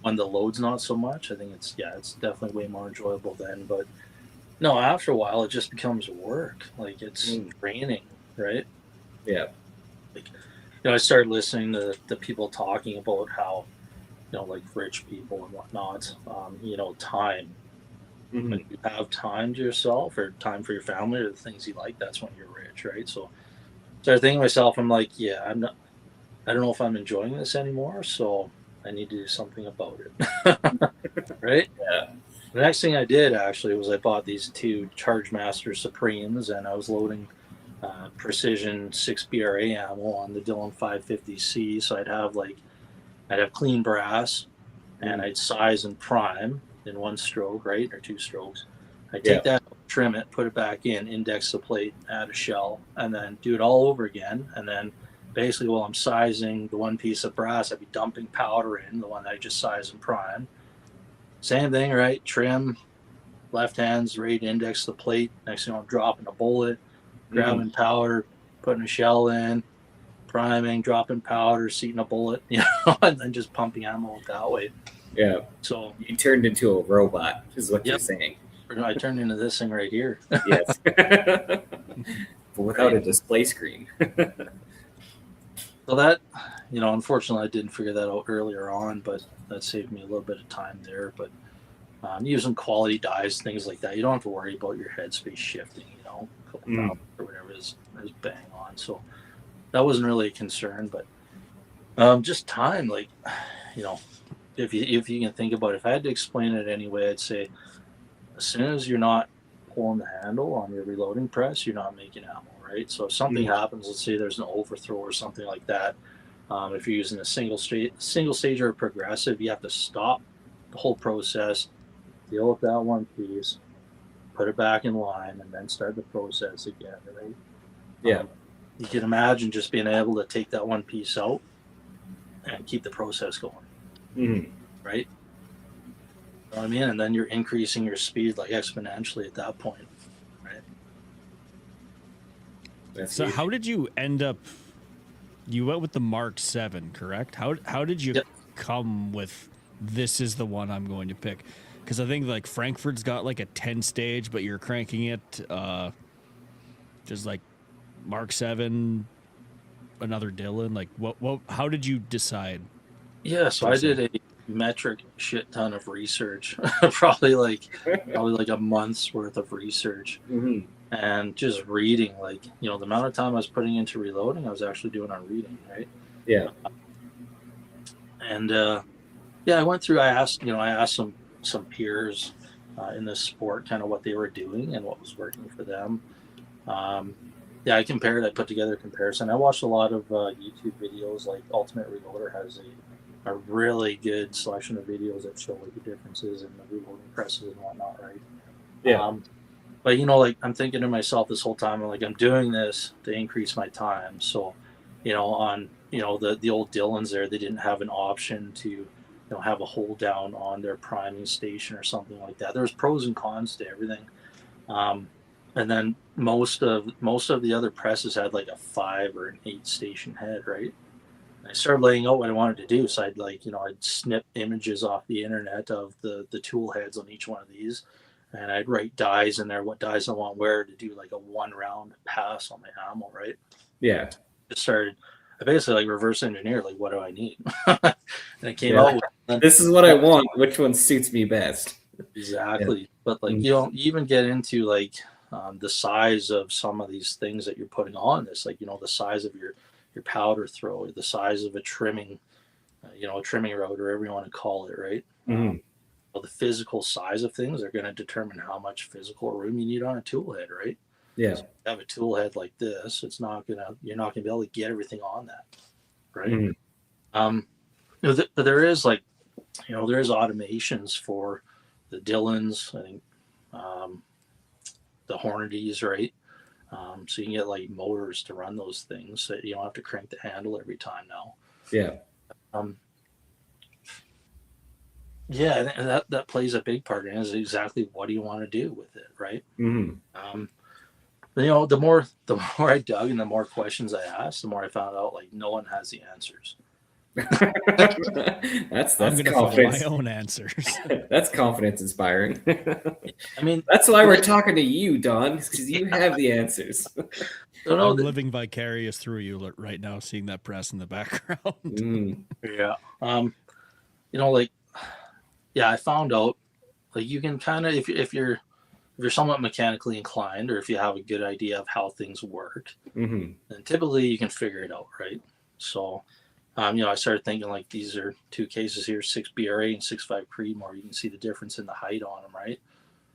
When the load's not so much, I think it's definitely way more enjoyable then. But no, after a while, it just becomes work. It's draining, right? Yeah. I started listening to the people talking about how, rich people and whatnot, time. Mm-hmm. When you have time to yourself or time for your family or the things you like, that's when you're rich, right? So I started thinking to myself, I'm like, I don't know if I'm enjoying this anymore, so I need to do something about it. Right? Yeah. The next thing I did actually was I bought these 2 Chargemaster Supremes, and I was loading precision 6 BRA ammo on the Dillon 550C. So I'd have clean brass, and I'd size and prime in 1 stroke, right, or 2 strokes. I take that, trim it, put it back in, index the plate, add a shell, and then do it all over again. And then basically while I'm sizing the 1 piece of brass, I'd be dumping powder in, the one that I just sized and primed. Same thing, right? Trim, left hand's ready to index the plate. Next thing I'm dropping a bullet, grabbing powder, putting a shell in, priming, dropping powder, seating a bullet, and then just pumping ammo that way. Yeah. So you turned into a robot, is what you're saying. I turned into this thing right here. Yes. But without a display screen. So that, unfortunately I didn't figure that out earlier on, but that saved me a little bit of time there. But using quality dies, things like that, you don't have to worry about your headspace shifting, a couple pounds or whatever is bang on. So that wasn't really a concern, but just time, if you can think about it, if I had to explain it anyway, I'd say as soon as you're not pulling the handle on your reloading press, you're not making ammo, right? So if something happens, let's say there's an overthrow or something like that, if you're using a single stage or a progressive, you have to stop the whole process, deal with that 1 piece, put it back in line, and then start the process again, right? Yeah. You can imagine just being able to take that 1 piece out and keep the process going. Right? You know what I mean? And then you're increasing your speed exponentially at that point, right? So how did you end up? You went with the Mark 7, correct? How did you come with this is the one I'm going to pick? Because I think Frankfurt's got a 10 stage, but you're cranking it. There's Mark 7, another Dillon. What? How did you decide? Yeah, so I did a metric shit ton of research, probably a month's worth of research, and just reading. The amount of time I was putting into reloading, I was actually doing on reading, right? Yeah. And I went through. I asked some peers in this sport kind of what they were doing and what was working for them. I compared. I put together a comparison. I watched a lot of YouTube videos. Ultimate Reloader has a really good selection of videos that show the differences in the reloading presses and whatnot, right? Yeah. But I'm thinking to myself this whole time, I'm doing this to increase my time. So, on the old Dillons there, they didn't have an option to have a hold down on their priming station or something like that. There's pros and cons to everything. And then most of the other presses had a 5 or an 8 station head, right? I started laying out what I wanted to do. So I'd snip images off the internet of the tool heads on each one of these, and I'd write dies in there, what dies I want where to do like a 1-round pass on my ammo, right? Yeah. I basically like reverse engineer, like, what do I need? And it came out with, this is what I want. Which one suits me best? Exactly. Yeah. But like, you don't even get into like the size of some of these things that you're putting on this, like, the size of your powder throw, the size of a trimming, a trimming route, or whatever you want to call it, right? Mm-hmm. Well, the physical size of things are going to determine how much physical room you need on a tool head, right? Yeah. So if you have a tool head like this, you're not gonna be able to get everything on that, right? Mm-hmm. There is there is automations for the Dillons, I think, the Hornadies, right? So you can get like motors to run those things, so you don't have to crank the handle every time now. Yeah. Yeah, that plays a big part in it, is exactly what do you want to do with it, right? Mm-hmm. The more I dug and the more questions I asked, the more I found out like no one has the answers. that's I'm gonna find my own answers. That's confidence inspiring. I mean, that's why we're talking to you, Don, because you have the answers. I'm living vicarious through you right now, seeing that press in the background. Yeah. I found out like you can kind of, if you're somewhat mechanically inclined, or if you have a good idea of how things work, then typically you can figure it out, right? So, I started thinking like these are two cases here, 6 BRA and 6.5 Creedmoor. You can see the difference in the height on them, right?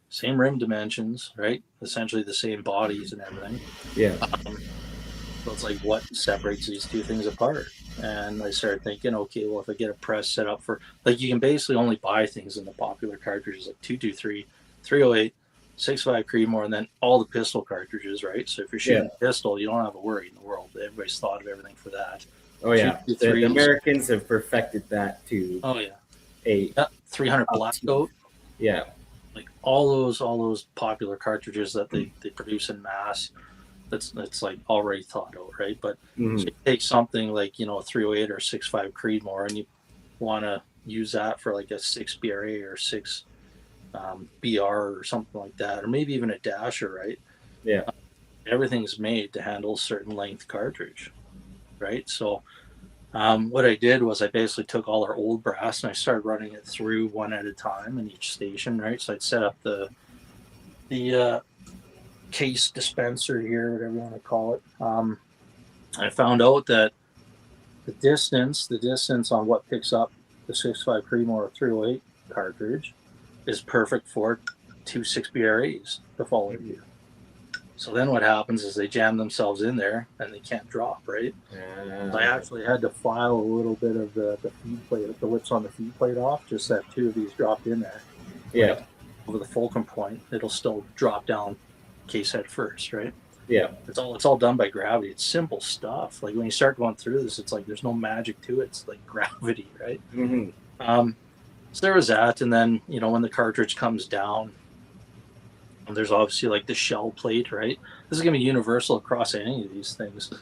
Same rim dimensions, right? Essentially the same bodies and everything. Yeah. So it's like, what separates these two things apart? And I started thinking, okay, well, if I get a press set up for, like, you can basically only buy things in the popular cartridges like 223, 308, 6.5 Creedmoor, and then all the pistol cartridges, right? So if you're shooting a pistol, you don't have a worry in the world. Everybody's thought of everything for that. Oh yeah, the Americans have perfected that too. Oh yeah, a 300 Black Coat. Yeah, like all those popular cartridges that they produce in mass. That's like already thought out, right? But so you take something like a 308 or 6.5 Creedmoor, and you want to use that for like a 6 BRA or 6 BR or something like that, or maybe even a dasher, right? Yeah, everything's made to handle a certain length cartridge, right? So what I did was I basically took all our old brass and I started running it through one at a time in each station, right? So I'd set up the case dispenser here, whatever you want to call it. I found out that the distance on what picks up the 6.5 Creedmoor or 308 cartridge is perfect for 2 6 BRAs the following year. So then what happens is they jam themselves in there and they can't drop, right? So I actually had to file a little bit of the feed plate, the lips on the feed plate off, just that 2 of these dropped in there. Yeah. Over the fulcrum point, it'll still drop down case head first, right? Yeah. It's all done by gravity. It's simple stuff. Like when you start going through this, it's like there's no magic to it. It's like gravity, right? So there was that, and then when the cartridge comes down, there's obviously like the shell plate, right? This is going to be universal across any of these things.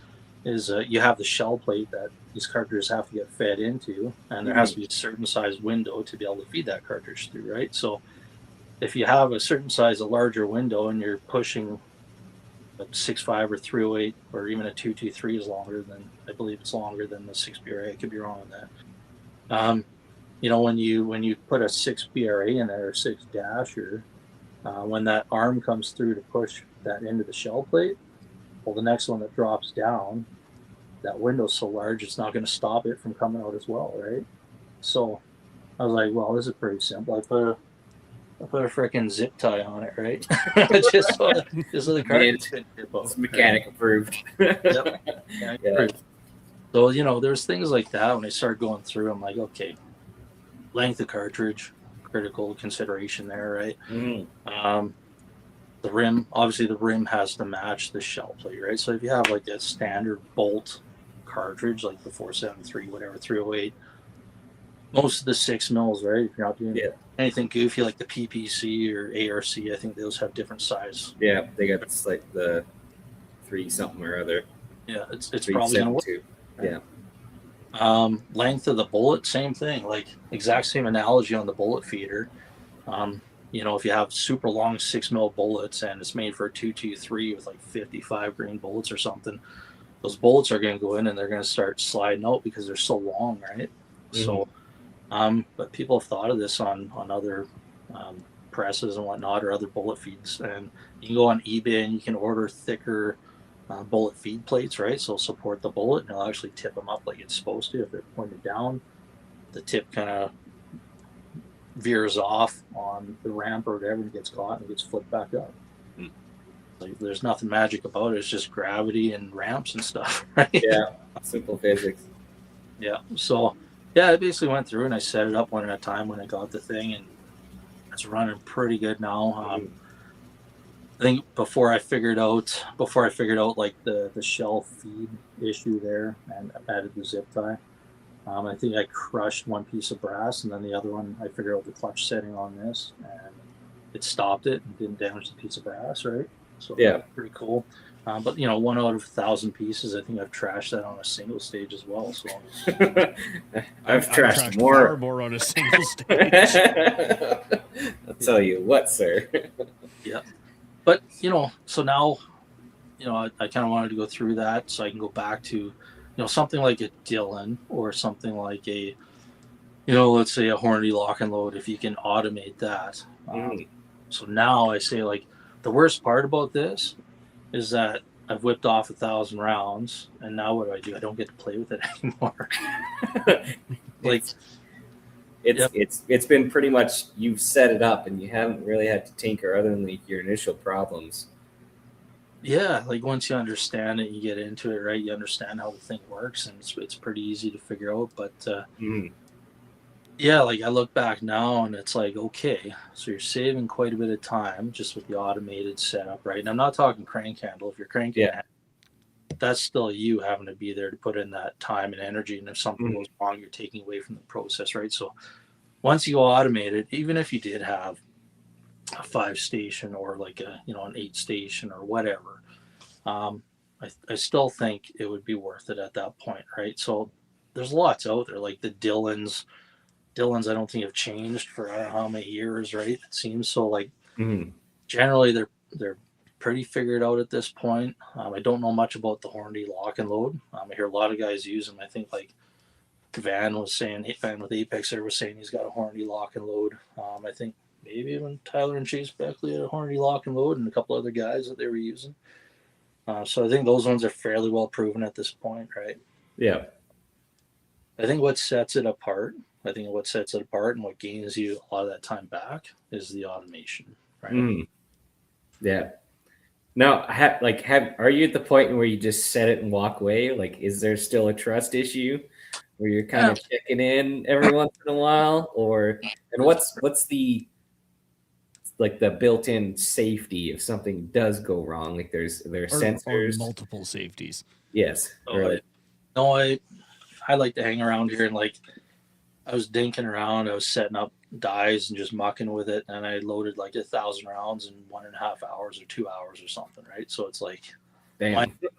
Is you have the shell plate that these cartridges have to get fed into, and there has to be a certain size window to be able to feed that cartridge through, right? So if you have a certain size, a larger window, and you're pushing a 6.5 or 308, or even a 223 is longer than, I believe it's longer than the 6 BRA. I could be wrong on that. When you put a 6 BRA in there, or 6 dasher, when that arm comes through to push that into the shell plate, well, the next one that drops down, that window's so large it's not going to stop it from coming out as well, right? So I was like, well, this is pretty simple. I put a freaking zip tie on it, right? just so the cartridge couldn't tip out. It's mechanic approved. Yep. Yeah. So there's things like that. When I started going through, I'm like, okay, length of cartridge, critical consideration there, right? The rim, obviously the rim has to match the shell plate, right? So if you have like a standard bolt cartridge, like the 473, whatever, 308, most of the 6 mils, right? If you're not doing anything goofy like the PPC or ARC, I think those have different size. Yeah, they got like the 3 something or other. Yeah, it's probably going to work. Yeah. Length of the bullet, same thing. Like exact same analogy on the bullet feeder. If you have super long 6 mil bullets and it's made for a 223 with like 55 grain bullets or something, those bullets are going to go in and they're going to start sliding out because they're so long, right? So, but people have thought of this on other presses and whatnot, or other bullet feeds, and you can go on eBay and you can order thicker bullet feed plates, right? So support the bullet, and it'll actually tip them up like it's supposed to. If they're pointed down, the tip kind of veers off on the ramp or whatever and gets caught and gets flipped back up. Like, there's nothing magic about it. It's just gravity and ramps and stuff, right? Yeah, simple physics. Yeah. So, yeah, I basically went through and I set it up one at a time when I got the thing, and it's running pretty good now. I think before I figured out like the shell feed issue there and added the zip tie, I think I crushed one piece of brass, and then the other one I figured out the clutch setting on this, and it stopped it and didn't damage the piece of brass, right? So yeah, pretty cool. But 1 out of 1,000 pieces, I think I've trashed that on a single stage as well. So I've trashed more on a single stage. I'll tell you what, sir. Yeah, but so now, I kind of wanted to go through that so I can go back to, something like a Dillon or something like a, let's say a Hornady lock and load. If you can automate that, so now I say, like, the worst part about this is that I've whipped off 1,000 rounds, and now what do? I don't get to play with it anymore. Like, it's been pretty much, you've set it up and you haven't really had to tinker other than like your initial problems. Yeah, like once you understand it, you get into it, right? You understand how the thing works, and it's pretty easy to figure out. But yeah, like I look back now and it's like, okay, so you're saving quite a bit of time just with the automated setup, right? And I'm not talking crank handle. If you're cranking, that's still you having to be there to put in that time and energy. And if something goes wrong, you're taking away from the process, right? So once you go automated, even if you did have a 5-station or like an 8-station or whatever, I still think it would be worth it at that point, right? So there's lots out there, like the Dillons, I don't think have changed for I don't know how many years, right? It seems so. Like generally they're pretty figured out at this point. I don't know much about the Hornady lock and load. I hear a lot of guys use them. I think like Van with Apex there was saying he's got a Hornady lock and load. I think maybe even Tyler and Chase Beckley had a Hornady lock and load, and a couple other guys that they were using. So I think those ones are fairly well proven at this point, right? Yeah. I think what sets it apart and what gains you a lot of that time back is the automation, right? Yeah. Now, are you at the point where you just set it and walk away? Like, is there still a trust issue where you're kind of checking in every once in a while, and what's the built-in safety if something does go wrong? Like, there's sensors, or multiple safeties. Yes. No, I like to hang around here, and like I was dinking around. I was setting up dies and just mucking with it, and I loaded like 1,000 rounds in 1.5 hours or 2 hours or something, right? So it's like,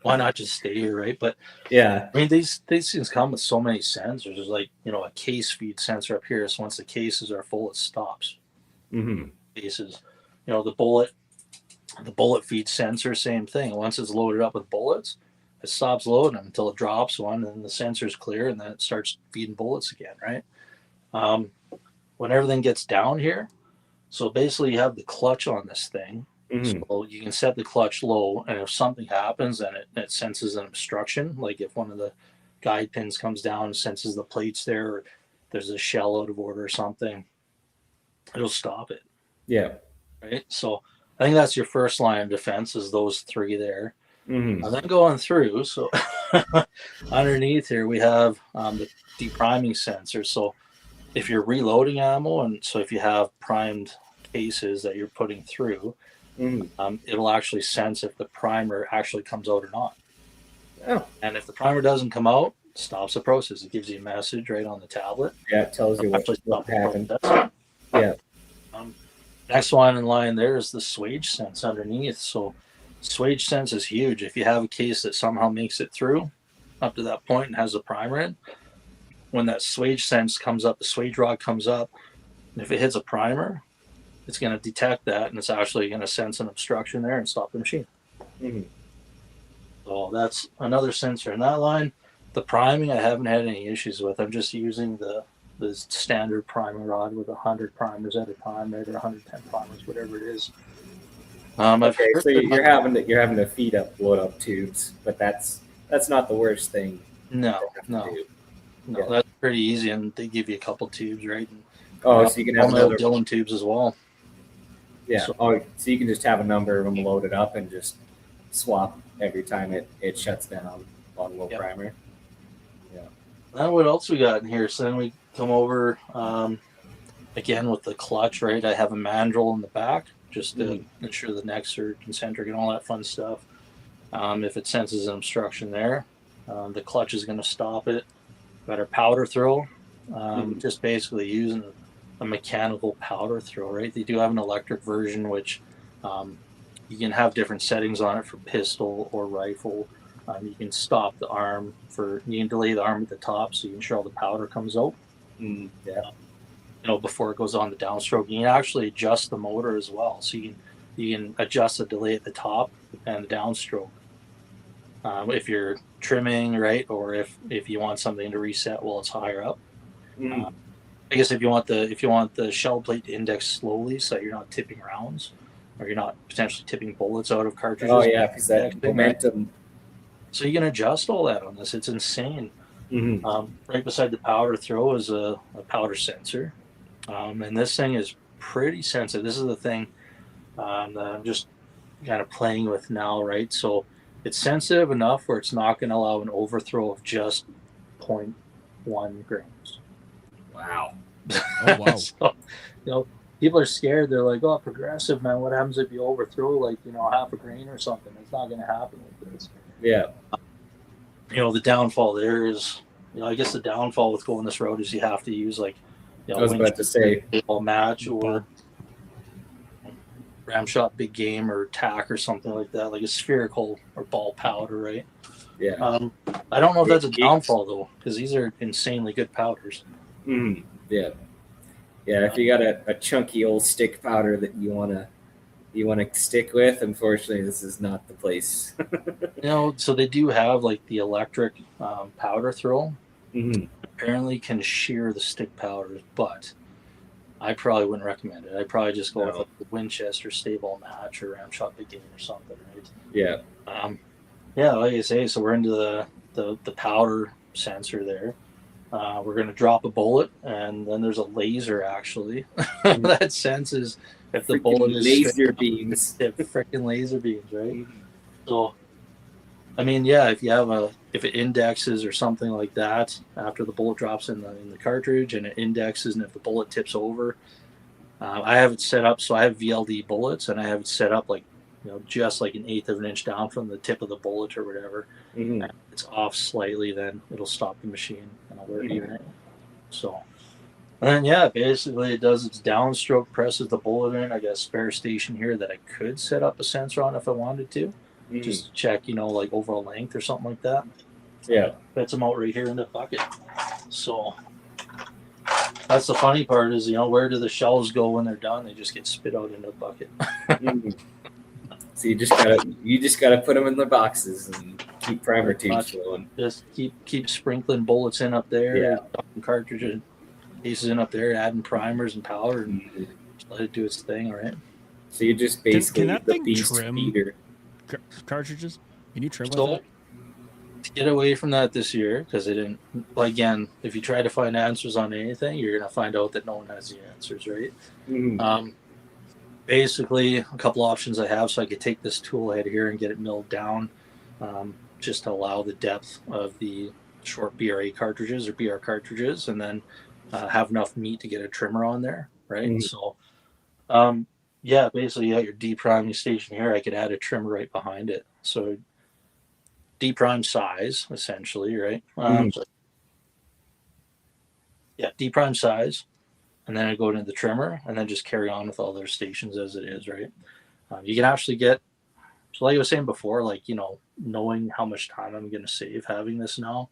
why not just stay here, right? But yeah, I mean, these things come with so many sensors. There's like a case feed sensor up here, so once the cases are full, it stops. Cases, the bullet feed sensor, same thing. Once it's loaded up with bullets, it stops loading until it drops one, and then the sensor's clear, and then it starts feeding bullets again, right? When everything gets down here, so basically you have the clutch on this thing, so you can set the clutch low, and if something happens and it senses an obstruction, like if one of the guide pins comes down and senses the plates there, or there's a shell out of order or something, it'll stop it. Yeah. Right. So I think that's your first line of defense, is those three there. And then going through, so underneath here we have the depriming sensor. So if you're reloading ammo, and so if you have primed cases that you're putting through, it'll actually sense if the primer actually comes out or not. Oh. And if the primer doesn't come out, it stops the process. It gives you a message right on the tablet. Yeah, it tells you what happened. Yeah. Next one in line there is the swage sense underneath. So swage sense is huge. If you have a case that somehow makes it through up to that point and has a primer in, when that swage sense comes up, the swage rod comes up, and if it hits a primer, it's going to detect that, and it's actually going to sense an obstruction there and stop the machine. Mm-hmm. So that's another sensor in that line. The priming I haven't had any issues with. I'm just using the standard primer rod with 100 primers at a time, right, or 110 primers, whatever it is. Okay, so you're having to feed up blow up tubes, but that's not the worst thing. No, Yeah. that's pretty easy, and they give you a couple tubes, right? And, so you can have another Dillon tubes as well. Yeah. So you can just have a number of them loaded up and just swap every time it shuts down on low primer. Yeah. Now what else we got in here? So then we come over again with the clutch, right? I have a mandrel in the back just to ensure the necks are concentric and all that fun stuff. If it senses an obstruction there, the clutch is going to stop it. Got our powder throw, just basically using a mechanical powder throw, right? They do have an electric version, which you can have different settings on it for pistol or rifle. You can stop the arm you can delay the arm at the top so you can ensure all the powder comes out. Before it goes on the downstroke. You can actually adjust the motor as well. So you can adjust the delay at the top and the downstroke. If you're trimming, right, or if you want something to reset while it's higher up. I guess if you want the shell plate to index slowly so you're not tipping rounds or you're not potentially tipping bullets out of cartridges. Oh yeah, because that momentum. Right? So you can adjust all that on this. It's insane. Right beside the powder throw is a powder sensor. And this thing is pretty sensitive. This is the thing that I'm just kind of playing with now, right? So it's sensitive enough where it's not going to allow an overthrow of just 0.1 grams. Wow. Oh, wow. So, people are scared. They're like, oh, progressive, man. What happens if you overthrow like, half a grain or something? It's not going to happen with this. Yeah. The downfall there is, I guess the downfall with going this road is you have to use like, I was about to say ball match or ram shot big game or tack or something like that, like a spherical or ball powder, right? Yeah. I don't know if that's a downfall though, because these are insanely good powders. Yeah. Yeah. If you got a chunky old stick powder that you wanna stick with, unfortunately, this is not the place. So they do have like the electric powder throw. Apparently can shear the stick powders, but I probably wouldn't recommend it. I'd probably just go with like the Winchester stable match or ram shot big game or something, right? Yeah. Like I say, so we're into the powder sensor there. We're going to drop a bullet, and then there's a laser actually that senses if the bullet is laser beams. Freaking laser beams, right? So, I mean, yeah, if it indexes or something like that after the bullet drops in the cartridge and it indexes, and if the bullet tips over, I have it set up so I have VLD bullets, and I have it set up like just like 1/8 of an inch down from the tip of the bullet or whatever. And it's off slightly, then it'll stop the machine and I'll work it. So, and then basically it does its downstroke, presses the bullet in. I got a spare station here that I could set up a sensor on if I wanted to. Just check, like overall length or something like that. Yeah. Fits them out right here in the bucket. So that's the funny part is, where do the shells go when they're done? They just get spit out into the bucket. So you just gotta put them in the boxes and keep primer tubes flowing. Just keep sprinkling bullets in up there, cartridges, pieces in up there, adding primers and powder, and just let it do its thing, all right? So you just basically can that the thing beast trim feeder. Cartridges? Can you trim with So that? to get away from that this year, because again, if you try to find answers on anything, you're gonna find out that no one has the answers, right? Basically, a couple options I have, so I could take this tool head here and get it milled down, just to allow the depth of the short BRA cartridges or BR cartridges, and then have enough meat to get a trimmer on there, right? So, basically, you got your depriming station here. I could add a trimmer right behind it. So, deprime size, essentially, right? Deprime size. And then I go into the trimmer and then just carry on with all their stations as it is, right? You can actually get, so like I was saying before, like, knowing how much time I'm going to save having this now,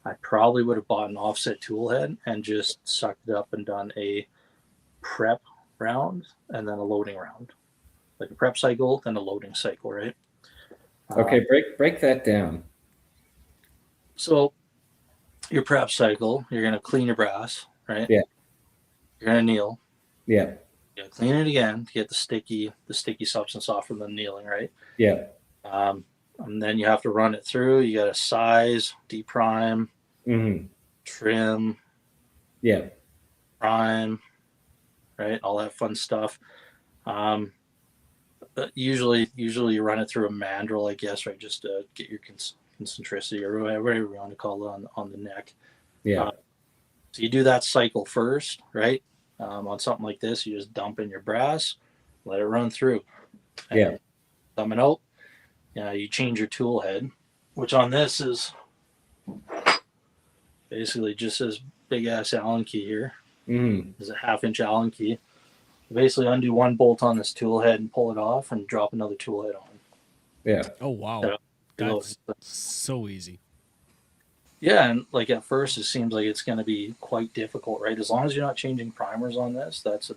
I probably would have bought an offset tool head and just sucked it up and done a prep round and then a loading round, like a prep cycle, then a loading cycle, right? Okay, break that down. So your prep cycle, you're gonna clean your brass, right? Yeah. You're gonna anneal. Yeah. Yeah, clean it again to get the sticky substance off from the annealing, right? Yeah. And then you have to run it through. You got to size, deprime, trim, prime, right? All that fun stuff. But usually you run it through a mandrel, I guess, right? Just to get your concentricity or whatever you want to call it on the neck. Yeah. So you do that cycle first, right? On something like this, you just dump in your brass, let it run through. And thumb it out. You change your tool head, which on this is basically just this big ass Allen key here. There's a 1/2-inch Allen key. You basically undo one bolt on this tool head and pull it off and drop another tool head on. Yeah. Oh, wow. That's so easy. Yeah, and like at first it seems like it's going to be quite difficult, right? As long as you're not changing primers on this, that's a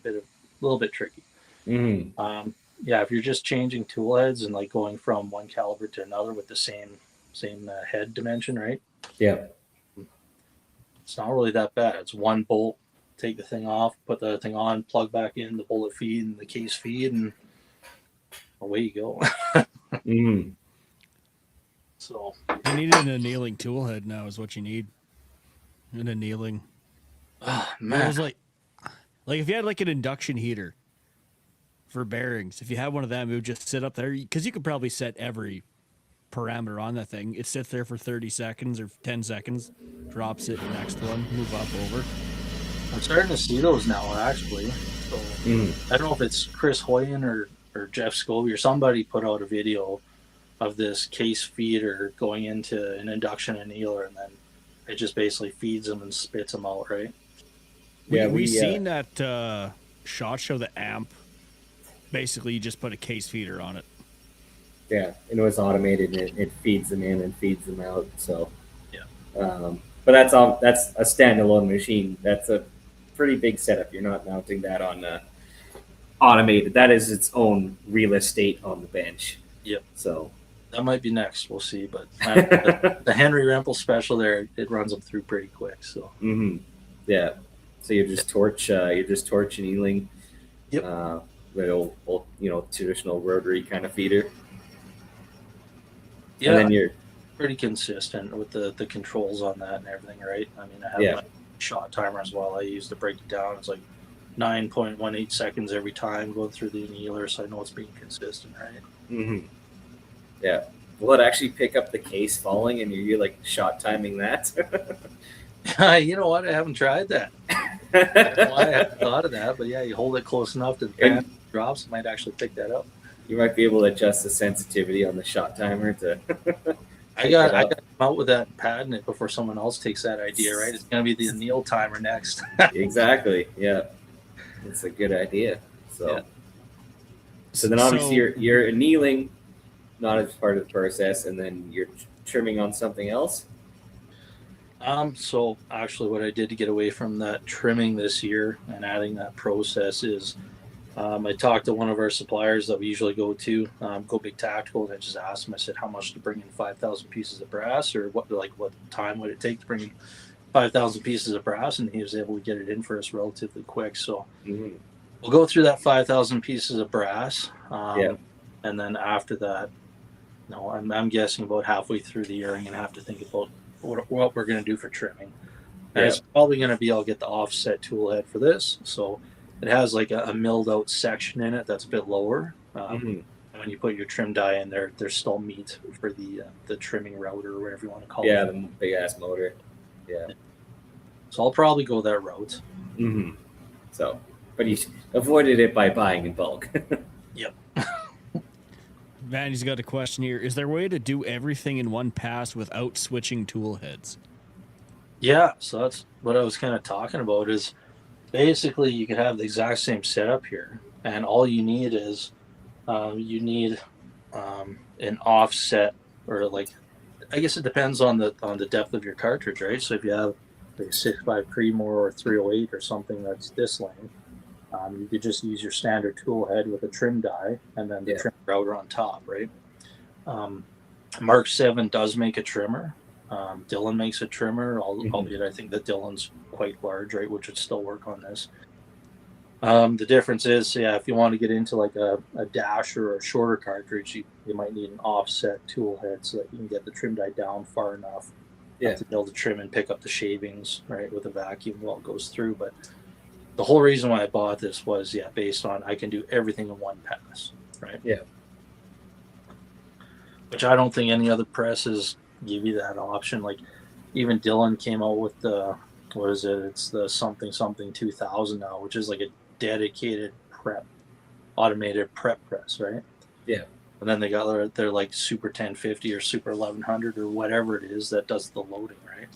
little bit tricky. If you're just changing tool heads and like going from one caliber to another with the same head dimension, right? Yeah. It's not really that bad. It's one bolt, take the thing off, put the other thing on, plug back in the bullet feed and the case feed, and away you go. So you need an annealing tool head now is what you need. An annealing. Oh, man. It was like if you had like an induction heater for bearings, if you had one of them, it would just sit up there because you could probably set every parameter on that thing. It sits there for 30 seconds or 10 seconds, drops it, next one, move up over. I'm starting to see those now, actually. So I don't know if it's Chris Hoyen or Jeff Scobie or somebody put out a video of this case feeder going into an induction annealer, and then it just basically feeds them and spits them out, right? Yeah, we seen that SHOT Show, the amp. Basically, you just put a case feeder on it. Yeah, and it was automated, and it feeds them in and feeds them out. So, yeah. But that's a standalone machine. That's a pretty big setup. You're not mounting that on automated. That is its own real estate on the bench. Yep. So that might be next. We'll see. But the Henry Rempel special there, it runs them through pretty quick. So. Yeah. So you just torch annealing. Yep. Little, traditional rotary kind of feeder. Yeah. And then you're pretty consistent with the controls on that and everything, right? I mean, I have my shot timer as well. I use to break it down. It's like 9.18 seconds every time going through the annealer, so I know it's being consistent, right? Yeah. Will it actually pick up the case falling and you're like shot timing that? You know what? I haven't tried that. I haven't thought of that, but yeah, you hold it close enough to the pan drops, it might actually pick that up. You might be able to adjust the sensitivity on the shot timer to. I got to come out with that and patent it before someone else takes that idea, right? It's going to be the anneal timer next. Exactly. Yeah, it's a good idea. So then obviously you're annealing, not as part of the process, and then you're trimming on something else. So actually, what I did to get away from that trimming this year and adding that process is. I talked to one of our suppliers that we usually go to, Go Big Tactical, and I just asked him, I said, how much to bring in 5,000 pieces of brass, or what time would it take to bring in 5,000 pieces of brass? And he was able to get it in for us relatively quick. So we'll go through that 5,000 pieces of brass. And then after that, I'm guessing about halfway through the year, I'm going to have to think about what we're going to do for trimming. And it's probably going to be, I'll get the offset tool head for this. So it has like a milled out section in it that's a bit lower. And when you put your trim die in there, there's still meat for the trimming router or whatever you want to call it. Yeah, the big ass motor. Yeah. So I'll probably go that route. So, but you avoided it by buying in bulk. Yep. Vanny's got a question here. Is there a way to do everything in one pass without switching tool heads? Yeah, so that's what I was kind of talking about is basically you could have the exact same setup here, and all you need is an offset or like I guess it depends on the depth of your cartridge, right? So if you have like a 6.5 Creedmoor or 308 or something that's this length, you could just use your standard tool head with a trim die and then the trim router on top, right? Mark 7 does make a trimmer. Dylan makes a trimmer, albeit I think that Dylan's quite large, right, which would still work on this. The difference is, if you want to get into like a dasher or a shorter cartridge, you might need an offset tool head so that you can get the trim die down far enough to be able to trim and pick up the shavings, right, with a vacuum while it goes through. But the whole reason why I bought this was, based on I can do everything in one pass, right? Yeah. Which I don't think any other presses give you that option. Like even Dylan came out with the, what is it? It's the something 2000 now, which is like a dedicated automated prep press, right? Yeah. And then they got their like Super 1050 or Super 1100 or whatever it is that does the loading, right?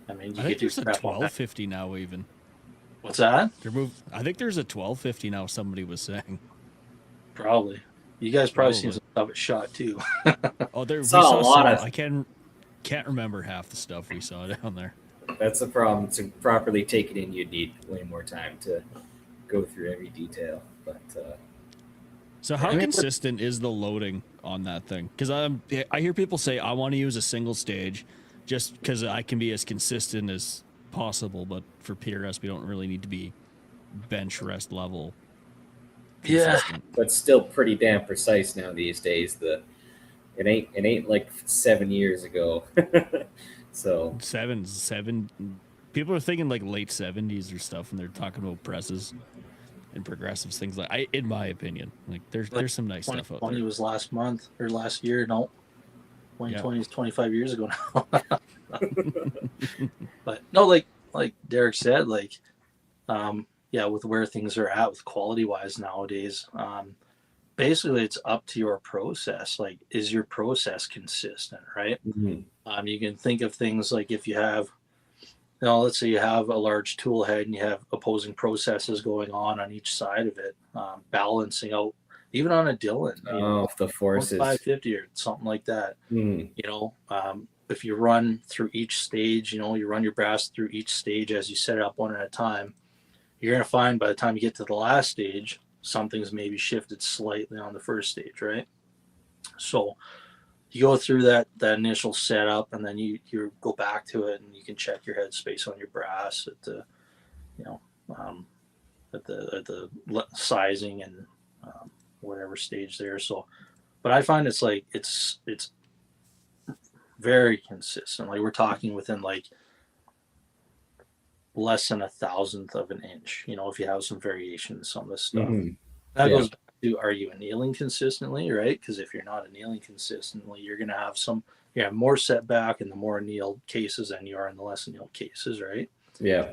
I mean, I think there's a 1250 now even. What's that? I think there's a 1250 now, somebody was saying. Probably. You guys probably seen some stuff at SHOT too. Oh, we saw a lot of. I can't remember half the stuff we saw down there. That's the problem. To properly take it in, you'd need way more time to go through every detail. But so how consistent is the loading on that thing? Because I hear people say I want to use a single stage, just because I can be as consistent as possible. But for PRS, we don't really need to be bench rest level. Consistent. But still pretty damn precise now these days. It ain't like 7 years ago. So seven people are thinking like late 70s or stuff when they're talking about presses and progressives, things like in my opinion, like there's some nice stuff out there. 2020 was last month or last year. No, 2020 is 25 years ago now. But no, like Derek said, like with where things are at with quality wise nowadays, basically it's up to your process. Like, is your process consistent, right? Mm-hmm. You can think of things like if you have, let's say you have a large tool head and you have opposing processes going on each side of it, balancing out, even on a Dylan, the forces 550 or something like that. If you run through each stage, you run your brass through each stage as you set it up one at a time, you're going to find by the time you get to the last stage, something's maybe shifted slightly on the first stage, right? So you go through that initial setup, and then you go back to it, and you can check your headspace on your brass at the, at the sizing and whatever stage there. So, but I find it's very consistent. Like we're talking within like less than 1,000th of an inch, if you have some variation in some of this stuff. Mm-hmm. That goes back to, are you annealing consistently, right? Because if you're not annealing consistently, you're going to have more setback in the more annealed cases than you are in the less annealed cases, right? Yeah.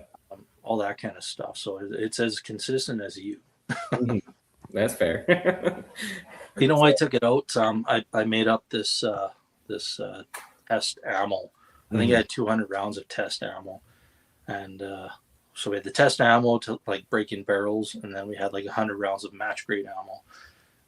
All that kind of stuff. So it's as consistent as you. Mm-hmm. That's fair. I took it out. I made up this test ammo. I think I had 200 rounds of test ammo. And so we had the test ammo to like break in barrels, and then we had like 100 rounds of match grade ammo,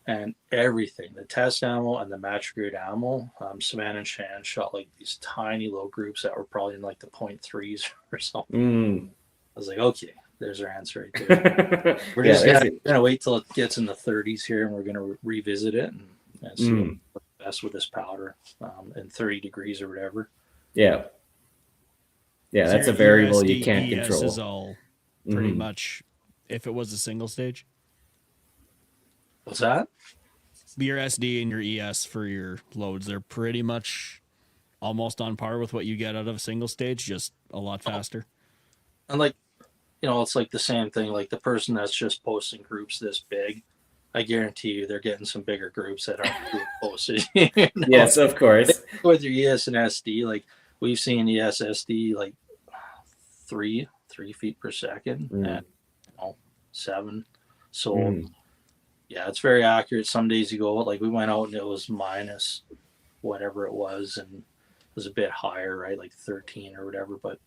and everything, the test ammo and the match grade ammo. Savannah and Shan shot like these tiny low groups that were probably in like the 0.3s or something. I was like, okay, there's our answer right there. We're just gonna wait till it gets in the 30s here, and we're gonna revisit it and see what's best with this powder in 30 degrees or whatever. Yeah. Yeah, so that's a variable you can't control. Is all pretty much if it was a single stage. What's that? Your SD and your ES for your loads, they're pretty much almost on par with what you get out of a single stage, just a lot faster. And like, it's like the same thing. Like the person that's just posting groups this big, I guarantee you they're getting some bigger groups that aren't being posted. Yes, of course. With your ES and SD, like we've seen ES SD like 3 feet per second and 7. So it's very accurate. Some days you go, like we went out and it was minus whatever it was, and it was a bit higher, right? Like 13 or whatever. But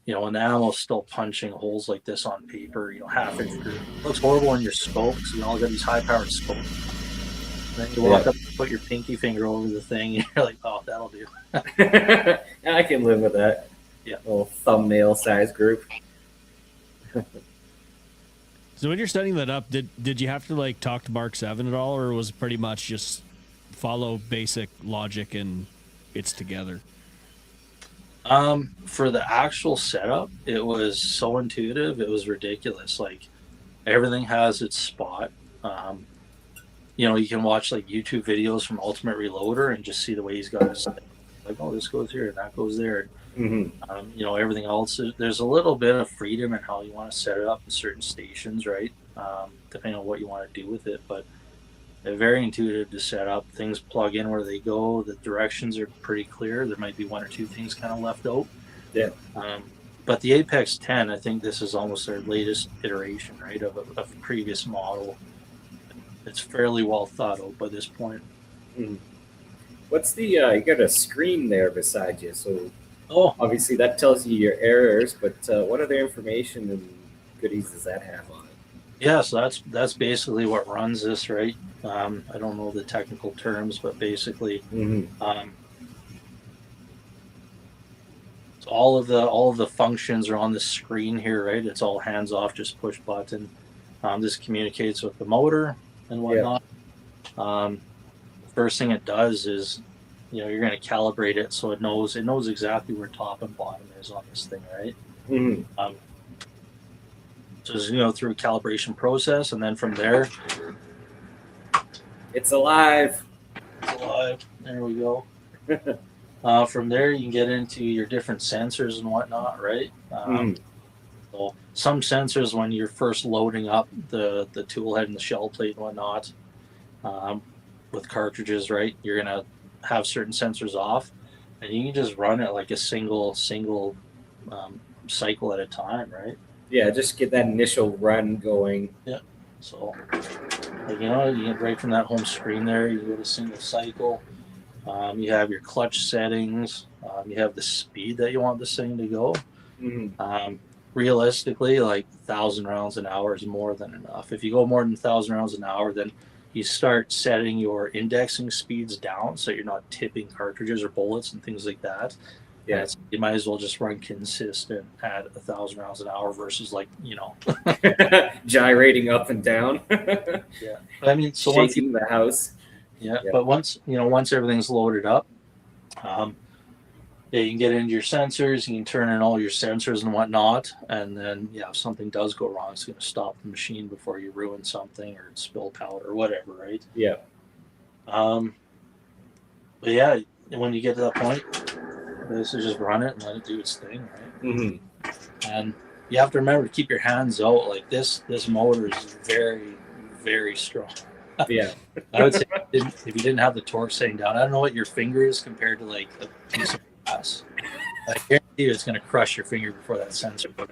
when the ammo's still punching holes like this on paper, half inch group, it looks horrible in your scope because we all got these high powered scopes. Then you walk up to the put your pinky finger over the thing, and you're like, oh, that'll do. I can live with that. Yeah. Little thumbnail size group. So when you're setting that up, did you have to like talk to Mark 7 at all, or was it pretty much just follow basic logic and it's together? For the actual setup, it was so intuitive, it was ridiculous. Like everything has its spot. You can watch like YouTube videos from Ultimate Reloader and just see the way he's got his, like, oh, this goes here and that goes there. Everything else, there's a little bit of freedom in how you want to set it up in certain stations, right? Depending on what you want to do with it, but they're very intuitive to set up. Things plug in where they go. The directions are pretty clear. There might be one or two things kind of left out. Yeah. But the Apex 10, I think this is almost their latest iteration, right, of a previous model. It's fairly well thought out by this point. What's the you got a screen there beside you, so obviously that tells you your errors, but what other information and goodies does that have on it? Yeah, so that's basically what runs this, right? I don't know the technical terms, but basically, so all of the functions are on the screen here, right? It's all hands off, just push button. This communicates with the motor and whatnot. First thing it does is, you're going to calibrate it so it knows exactly where top and bottom is on this thing, right? So it's through a calibration process, and then from there, it's alive. There we go. From there, you can get into your different sensors and whatnot, right? So some sensors, when you're first loading up the tool head and the shell plate and whatnot, with cartridges, right, you're gonna have certain sensors off, and you can just run it like a single cycle at a time, right? Yeah, just get that initial run going. Yeah. So, you get right from that home screen there, you go to single cycle. You have your clutch settings. You have the speed that you want this thing to go. Realistically, like 1,000 rounds an hour is more than enough. If you go more than 1,000 rounds an hour, then you start setting your indexing speeds down so you're not tipping cartridges or bullets and things like that. Yeah, you might as well just run consistent at 1,000 rounds an hour versus gyrating up and down. Yeah, I mean, so shaking the house. Yeah, but once everything's loaded up, you can get into your sensors. You can turn in all your sensors and whatnot, and then if something does go wrong, it's going to stop the machine before you ruin something or spill powder or whatever, right? Yeah. But yeah, when you get to that point, this is just run it and let it do its thing, right? And you have to remember to keep your hands out. Like this motor is very, very strong. Yeah. I would say if you didn't have the torque setting down, I don't know what your finger is compared to like a piece of glass. I guarantee you it's going to crush your finger before that sensor goes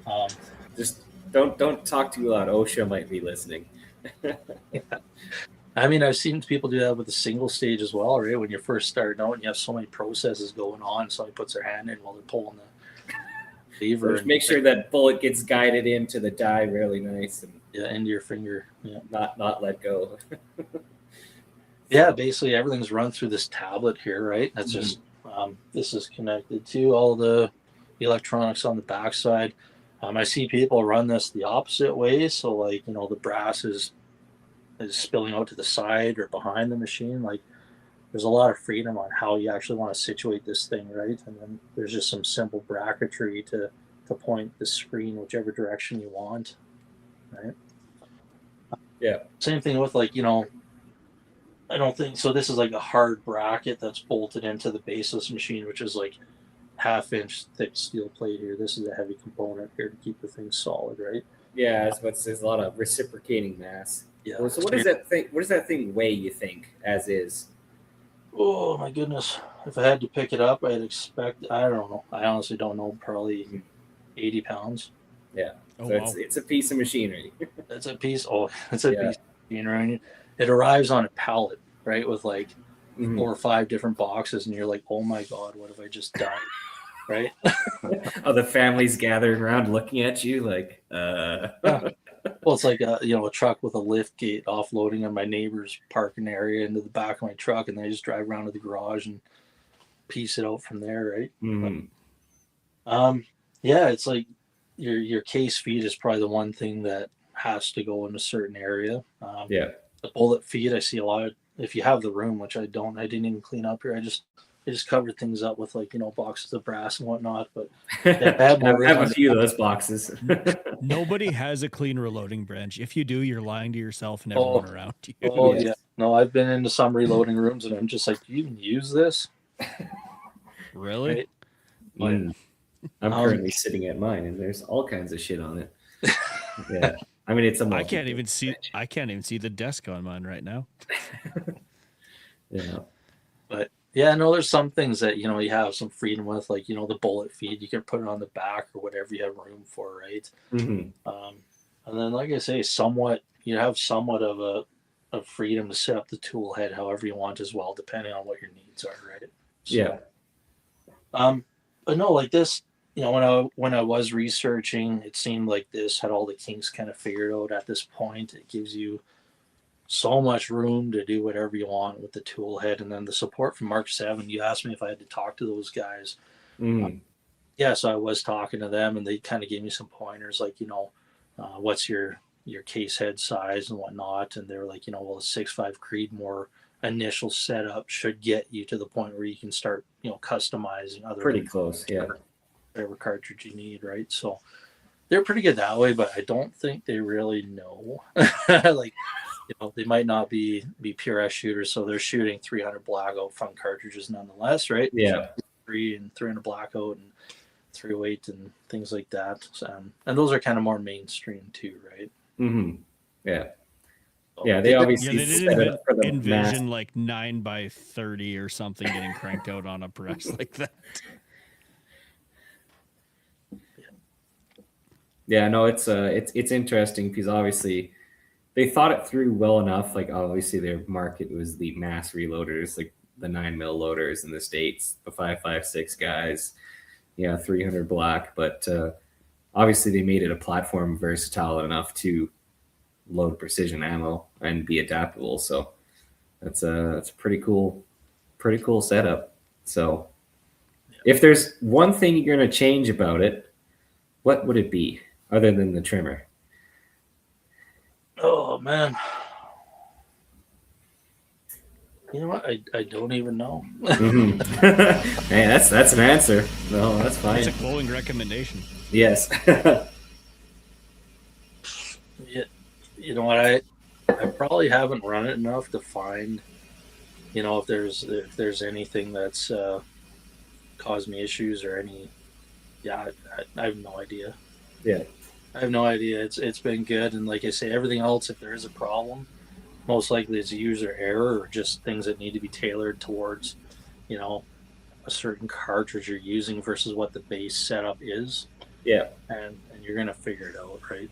off. Just don't talk too loud. OSHA might be listening. Yeah. I mean, I've seen people do that with a single stage as well, right? When you're first starting out and you have so many processes going on, somebody puts their hand in while they're pulling the lever. Just make sure that bullet gets guided into the die really nice and into your finger. Yeah, not let go. Yeah, basically everything's run through this tablet here, right? That's just this is connected to all the electronics on the backside. I see people run this the opposite way, so like the brass is spilling out to the side or behind the machine. Like there's a lot of freedom on how you actually want to situate this thing, right? And then there's just some simple bracketry to point the screen whichever direction you want, right? Yeah. Same thing with I don't think so. This is like a hard bracket that's bolted into the baseless machine, which is like 1/2-inch thick steel plate here. This is a heavy component here to keep the thing solid, right? Yeah, there's a lot of reciprocating mass. Yeah. So what does that thing? What does that thing weigh? You think as is? Oh my goodness! If I had to pick it up, I'd expect. I don't know. I honestly don't know. Probably 80 pounds. Yeah. Oh, So wow. it's a piece of machinery. It's a piece. It's a piece of machinery. It arrives on a pallet, right, with like 4 or 5 different boxes, and you're like, oh my god, what have I just done? Right? Oh, the family's gathering around looking at you like, Yeah. Well, it's like a truck with a lift gate offloading on my neighbor's parking area into the back of my truck, and then I just drive around to the garage and piece it out from there, right? Mhm. Yeah, it's like your case feed is probably the one thing that has to go in a certain area. Yeah. The bullet feed, I see a lot of, if you have the room, which I don't, I didn't even clean up here. I just covered things up with like boxes of brass and whatnot. But yeah, I have I more room have a on few of those boxes. Nobody has a clean reloading branch. If you do, you're lying to yourself and Oh, everyone around you. oh Yes. yeah. No, I've been into some reloading rooms and I'm just like, do you even use this? Really? Right? But Mm. I'm currently sitting at mine, and there's all kinds of shit on it. Yeah, I mean it's a I can't even multi-purpose see. I can't even see the desk on mine right now. bench. Yeah. But yeah, no, there's some things that you have some freedom with, like the bullet feed. You can put it on the back or whatever you have room for, right? Hmm. And then, like I say, you have somewhat of freedom to set up the tool head however you want as well, depending on what your needs are, right? So, Yeah. but no, like this, when I was researching, it seemed like this had all the kinks kind of figured out at this point. It gives you so much room to do whatever you want with the tool head, and then the support from Mark 7. You asked me if I had to talk to those guys. Mm. Yeah, so I was talking to them, and they kind of gave me some pointers, like what's your case head size and whatnot, and they were like, well, a 6.5 Creedmoor initial setup should get you to the point where you can start customizing other Pretty close. Yeah. whatever cartridge you need, right? So they're pretty good that way, but I don't think they really know. Like, they might not be pure shooters, so they're shooting 300 blackout fun cartridges nonetheless, right? Yeah. 300 blackout and 308 and things like that. And those are kind of more mainstream too, right? Hmm. Yeah. So Yeah. They Yeah, obviously they set didn't it up for the mass. envision like 9x30 or something getting cranked out on a press like that. Yeah. No, it's interesting because obviously they thought it through well enough. Like obviously their market was the mass reloaders, like the 9mm loaders in the States, the 5.56 guys, 300 black. But obviously they made it a platform versatile enough to load precision ammo and be adaptable. So that's a pretty cool setup. So if there's one thing you're going to change about it, what would it be other than the trimmer? Oh man, you know what? I don't even know. Mm-hmm. Hey, that's an answer. No, that's fine. It's a glowing recommendation. Yes. Yeah, you know what? I probably haven't run it enough to find, if there's anything that's caused me issues or any. Yeah, I have no idea. Yeah. I have no idea. It's been good, and like I say, everything else, if there is a problem, most likely it's a user error or just things that need to be tailored towards, a certain cartridge you're using versus what the base setup is. Yeah. And you're gonna figure it out, right?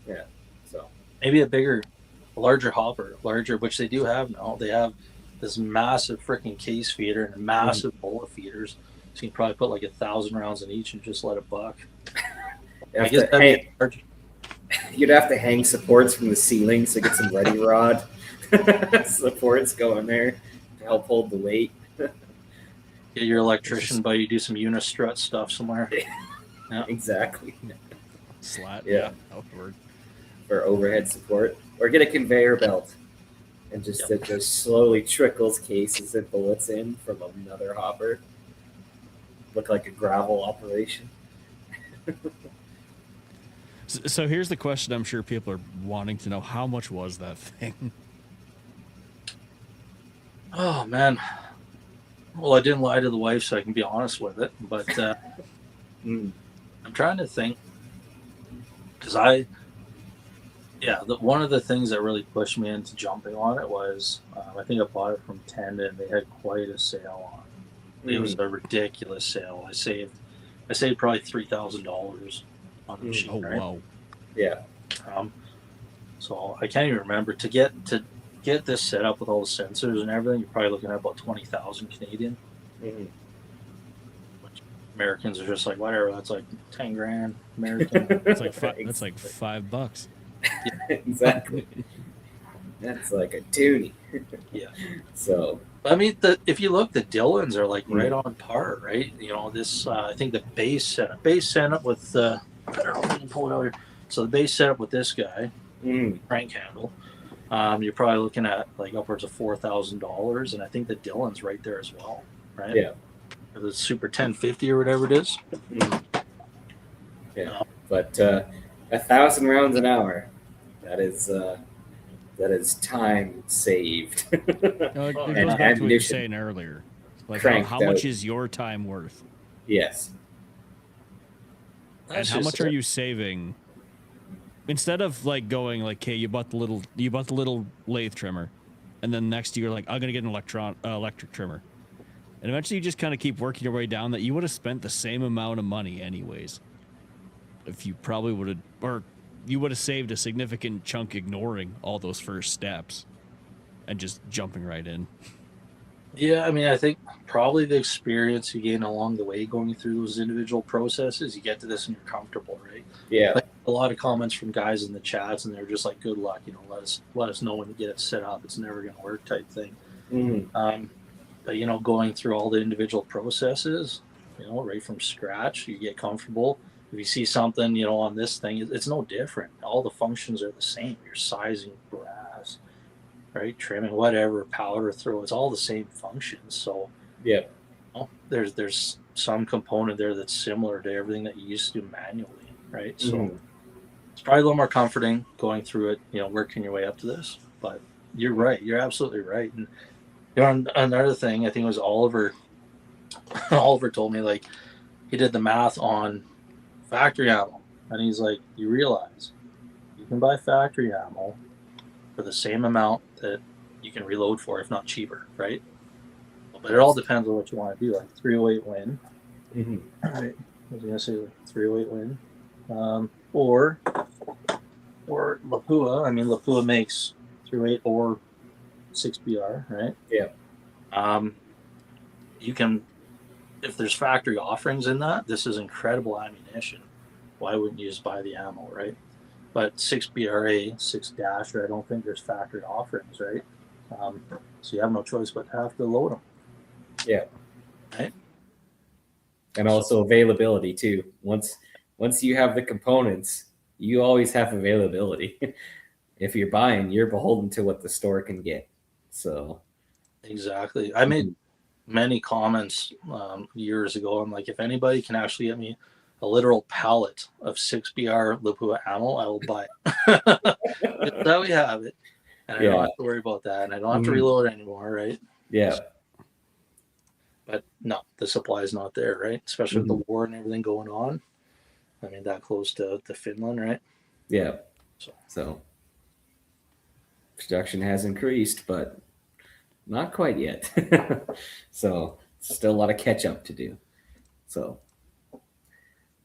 Yeah. So Maybe a larger hopper, which they do have now. They have this massive freaking case feeder and massive bullet feeders. So you can probably put like 1,000 rounds in each and just let it buck. I guess you'd have to hang supports from the ceiling to get some ready rod supports going there to help hold the weight. Get your electrician, but you do some unistrut stuff somewhere. Yeah. Exactly. Slat. Yeah. Outward. For overhead support, or get a conveyor belt and just it just slowly trickles cases and bullets in from another hopper. Look like a gravel operation. So here's the question I'm sure people are wanting to know. How much was that thing? Oh man. Well, I didn't lie to the wife, so I can be honest with it. But I'm trying to think, because one of the things that really pushed me into jumping on it was I think I bought it from Tenda, and they had quite a sale on it. It was a ridiculous sale. I saved probably $3,000 on the machine. Oh right? wow! Yeah. So I can't even remember to get this set up with all the sensors and everything. You're probably looking at about 20,000 Canadian. Mm-hmm. Americans are just like whatever. That's like 10 grand American. It's like that's like $5. Exactly. That's like a toonie. Yeah. So I mean, if you look, the Dillons are like right on par, right? You know, this I think the base setup with I don't know if I can pull it out here. So the base setup with this guy, crank handle, you're probably looking at like upwards of $4,000, and I think the Dillon's right there as well, right? yeah, Or the Super 1050 or whatever it is. yeah. But 1,000 rounds an hour, that is time saved. No, it Oh, goes And back to what you were ammunition saying earlier. Like, cranked how much out. is your time worth? Yes. And how much are you saving? Instead of like going like, hey, you bought the little lathe trimmer, and then next year you're like, I'm gonna get an electric trimmer, and eventually you just kind of keep working your way down. That you would have spent the same amount of money anyways. If you probably would have, or you would have saved a significant chunk ignoring all those first steps, and just jumping right in. Yeah, I mean, I think probably the experience you gain along the way going through those individual processes, you get to this and you're comfortable, right? Yeah. Like a lot of comments from guys in the chats, and they're just like, "Good luck, you know, let us know when to get it set up. It's never going to work," type thing. But you know, going through all the individual processes, you know, right from scratch, you get comfortable. If you see something, you know, on this thing, it's no different. All the functions are the same. Your sizing, brass, right, trimming, whatever, powder throw, it's all the same functions. So Yeah. you know, there's some component there that's similar to everything that you used to do manually, right? So it's probably a little more comforting going through it, you know, working your way up to this. But you're right, you're absolutely right. And you know, another thing, I think it was Oliver. Oliver told me, like, he did the math on factory ammo, and he's like, you realize you can buy factory ammo for the same amount that you can reload for, if not cheaper, right? But it all depends on what you want to do. Like 308 win, right? I was gonna say like 308 win, or Lapua. I mean, Lapua makes 308 or 6BR, right? Yeah. You can, if there's factory offerings in that, this is incredible ammunition. Why wouldn't you just buy the ammo, right? But 6BRA, 6 Dasher, I don't think there's factory offerings, right? So you have no choice but to have to load them. Yeah. Right. And also availability too. Once you have the components, you always have availability. If you're buying, you're beholden to what the store can get. So exactly. I made many comments years ago. I'm like, if anybody can actually get me a literal pallet of 6BR Lapua ammo, I will buy it. That's how we have it. And I don't have to worry about that. And I don't have to reload it anymore, right? Yeah. But no, the supply is not there, right? Especially with the war and everything going on. I mean, that close to Finland, right? Yeah. So production has increased, but not quite yet. So still a lot of catch up to do. So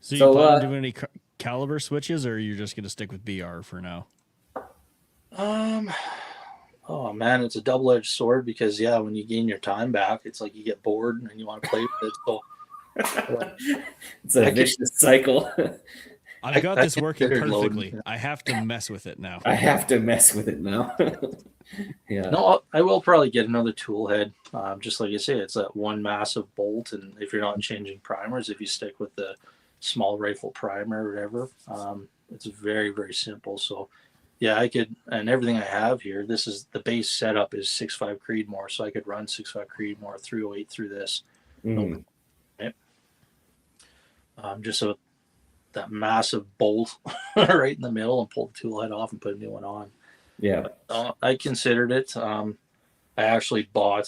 you plan on doing any caliber switches, or you're just going to stick with BR for now? Oh man, it's a double-edged sword because when you gain your time back, it's like you get bored and you want to play with it. So it's a vicious cycle. I've got this working perfectly. I have to mess with it now. Yeah. No, I will probably get another tool head. Just like you say, it's that one massive bolt, and if you're not changing primers, if you stick with the small rifle primer or whatever, it's very, very simple. So yeah, I could, and everything I have here, this is the base setup is 6.5 Creedmoor, so I could run 6.5 Creedmoor 308 through this. Right? Just so that massive bolt right in the middle, and pull the tool head off and put a new one on. Yeah. I considered it. I actually bought,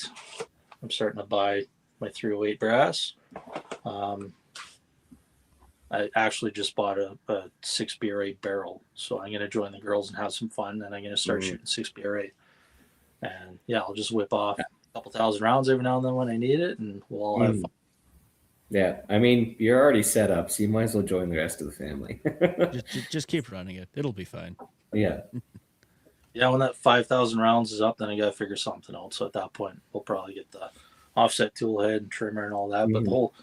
I'm starting to buy my 308 brass. I actually just bought a 6BR8 barrel. So I'm going to join the girls and have some fun. And I'm going to start shooting 6BR8. And yeah, I'll just whip off a couple thousand rounds every now and then when I need it. And we'll all have fun. Yeah. I mean, you're already set up, so you might as well join the rest of the family. just keep running it. It'll be fine. Yeah. Yeah, when that 5,000 rounds is up, then I got to figure something out. So at that point, we'll probably get the offset tool head and trimmer and all that. But the whole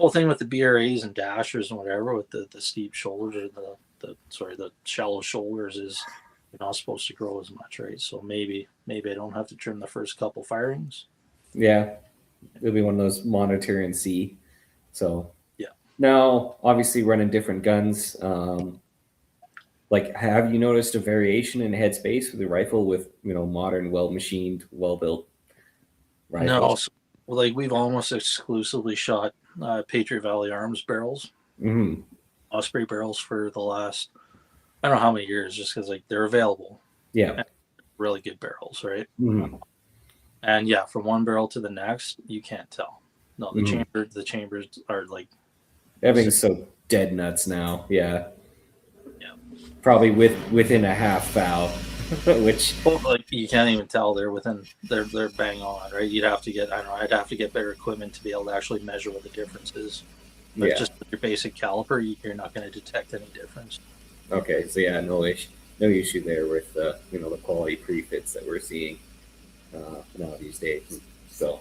thing with the BRAs and dashers and whatever with the steep shoulders or the shallow shoulders is you're not supposed to grow as much, right? So maybe I don't have to trim the first couple firings. Yeah, it'll be one of those monitor and see. So Yeah. now, obviously, running different guns. Like, have you noticed a variation in headspace with the rifle with modern, well machined, well built No, rifles? so, like we've almost exclusively shot Patriot Valley Arms barrels, Mm-hmm. Osprey barrels for the last I don't know how many years, just because like they're available, Yeah. and really good barrels, right? Mm-hmm. And yeah, from one barrel to the next, you can't tell. No, Mm-hmm. the chambers are like Everything's so dead nuts now. Yeah. yeah. Probably within a half valve, which Well, like you can't even tell they're bang on, right? You'd have to get I don't know, I'd have to get better equipment to be able to actually measure what the difference is. But yeah. just with your basic caliper, you're not going to detect any difference. Okay, so yeah, no issue there with the quality prefits that we're seeing now these days. So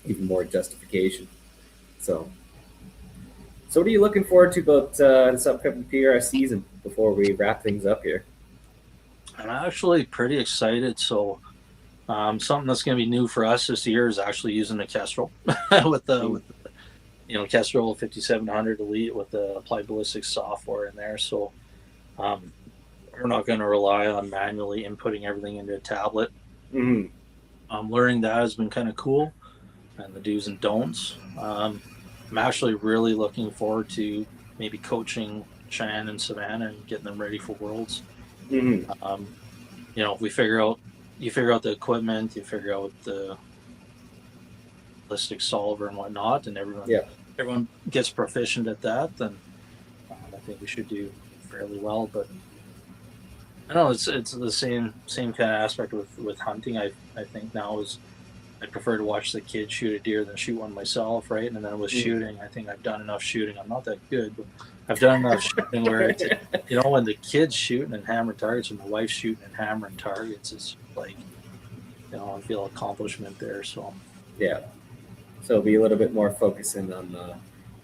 even more justification. So what are you looking forward to about this upcoming PRS season before we wrap things up here? I'm actually pretty excited. So something that's going to be new for us this year is actually using the Kestrel with the Kestrel 5700 Elite with the Applied Ballistics software in there. So we're not going to rely on manually inputting everything into a tablet. Mm-hmm. Learning that has been kind of cool, and the do's and don'ts. I'm actually really looking forward to maybe coaching Cheyenne and Savannah and getting them ready for Worlds. Mm-hmm. If we figure out the equipment, you figure out the ballistic solver and whatnot, and everyone gets proficient at that, then I think we should do fairly well. But I know it's the same kind of aspect with hunting. I think now is I prefer to watch the kids shoot a deer than shoot one myself, right? And then with shooting, I think I've done enough shooting. I'm not that good, but I've done enough shooting where it's, when the kids shooting and hammering targets, and my wife's shooting and hammering targets, it's like, I feel accomplishment there. So Yeah. So be a little bit more focusing on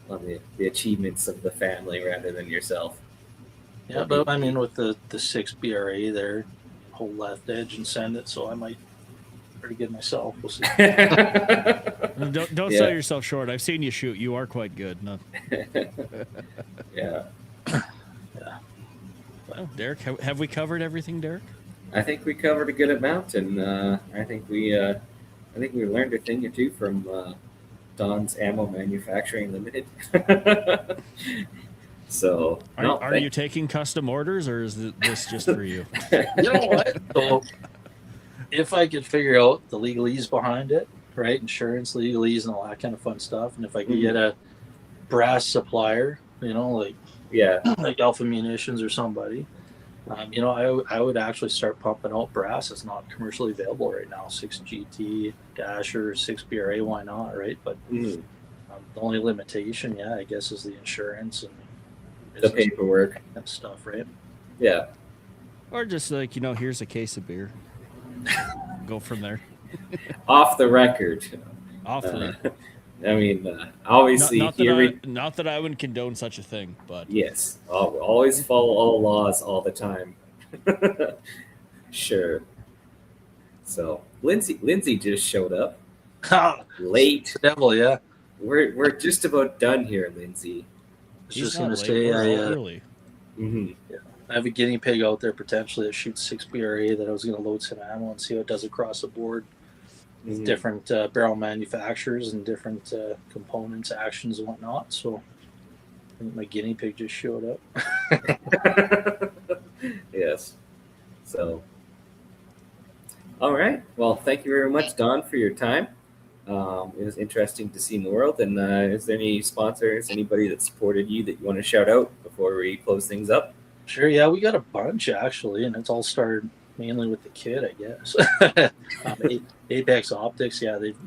the achievements of the family rather than yourself. yeah, but I mean with the 6 BRA there, hold left edge and send it, so I might pretty good myself. We'll see. Don't sell yourself short. I've seen you shoot. You are quite good. No. Yeah. Yeah. Well, Derek, have we covered everything, Derek? I think we covered a good amount, and I think we learned a thing or two from Don's Ammo Manufacturing Limited. So, Are you taking custom orders, or is this just for you? You know what? So, if I could figure out the legalese behind it, right? Insurance, legalese, and all that kind of fun stuff. And if I could get a brass supplier, like Alpha Munitions or somebody, I would actually start pumping out brass. It's not commercially available right now. 6 GT Dasher, 6 BRA, why not, right? But the only limitation, I guess, is the insurance and the paperwork and stuff, right? Yeah. Or just like, here's a case of beer. Go from there. Off the record. Off the record. I mean, obviously, not that I would condone such a thing, but yes, I'll always follow all laws all the time. Sure. So Lindsay just showed up late. Devil, yeah. We're just about done here, Lindsay. I was just gonna say, early. I have a guinea pig out there potentially that shoots 6 BRA that I was going to load some ammo and see how it does across the board with different barrel manufacturers and different components, actions, and whatnot. So I think my guinea pig just showed up. Yes. So, all right. Well, thank you very much, Don, for your time. It was interesting to see in the world. And is there any sponsors, anybody that supported you that you want to shout out before we close things up? Sure, yeah, we got a bunch actually, and it's all started mainly with the kid, I guess. Apex Optics, they've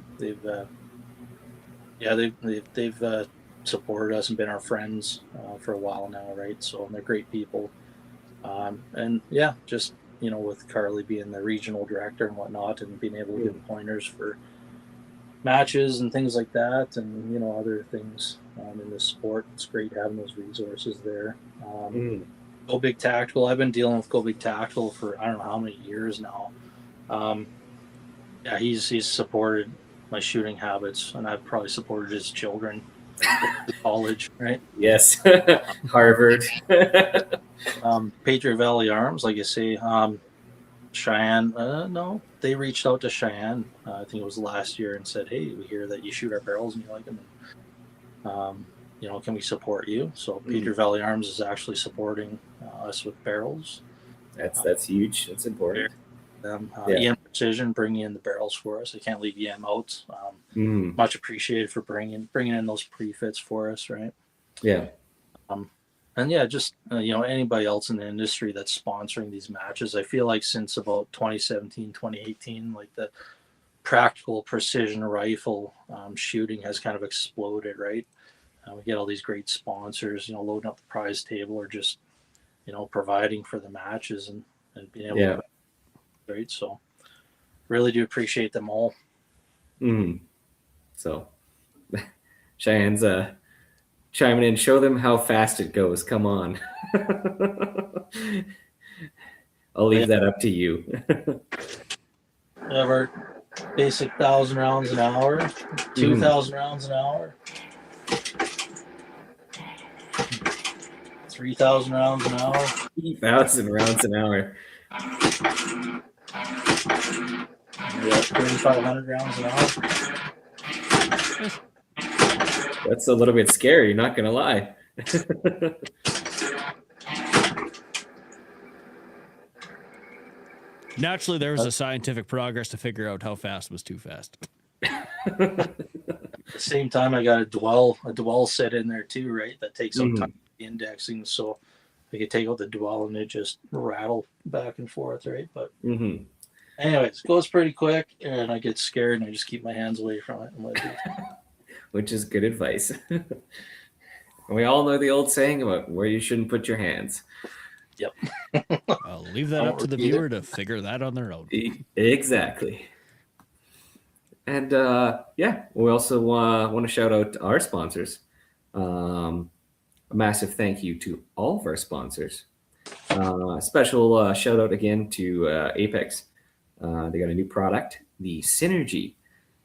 supported us and been our friends for a while now, right? So they're great people, and just with Carly being the regional director and whatnot, and being able to give pointers for matches and things like that, and other things in the sport. It's great having those resources there. Go Big Tactical. I've been dealing with Go Big Tactical for I don't know how many years now. Yeah, he's supported my shooting habits, and I've probably supported his children to college, right? Yes. Harvard. Patriot Valley Arms, like you say, Cheyenne. No, they reached out to Cheyenne. I think it was last year, and said, "Hey, we hear that you shoot our barrels and you like them. Can we support you?" So Patriot Valley Arms is actually supporting us with barrels. That's huge. That's important. EM Precision bringing in the barrels for us. I can't leave EM out. Much appreciated for bringing in those pre-fits for us, right? Yeah. And yeah, just anybody else in the industry that's sponsoring these matches. I feel like since about 2017, 2018, like the practical precision rifle shooting has kind of exploded, right? We get all these great sponsors, loading up the prize table, or just providing for the matches and being able to. Right, so really do appreciate them all. So Cheyenne's chiming in. Show them how fast it goes. Come on. I'll leave that up to you. We have our basic 1,000 rounds an hour, 2,000 rounds an hour, 3,000 rounds an hour, 3,000 rounds an hour. Yeah, 3,500 rounds an hour. That's a little bit scary, not gonna lie. Naturally, there was a scientific progress to figure out how fast was too fast. At the same time, I got a dwell set in there too, right? That takes up time indexing, so I could take out the dwell and it just rattle back and forth, right? But anyways, it goes pretty quick, and I get scared, and I just keep my hands away from it and let it. Which is good advice. We all know the old saying about where you shouldn't put your hands. Yep. I'll leave that up to the viewer to figure that on their own. Exactly. And we also want to shout out our sponsors. A massive thank you to all of our sponsors. Special shout out again to Apex. They got a new product, the Synergy.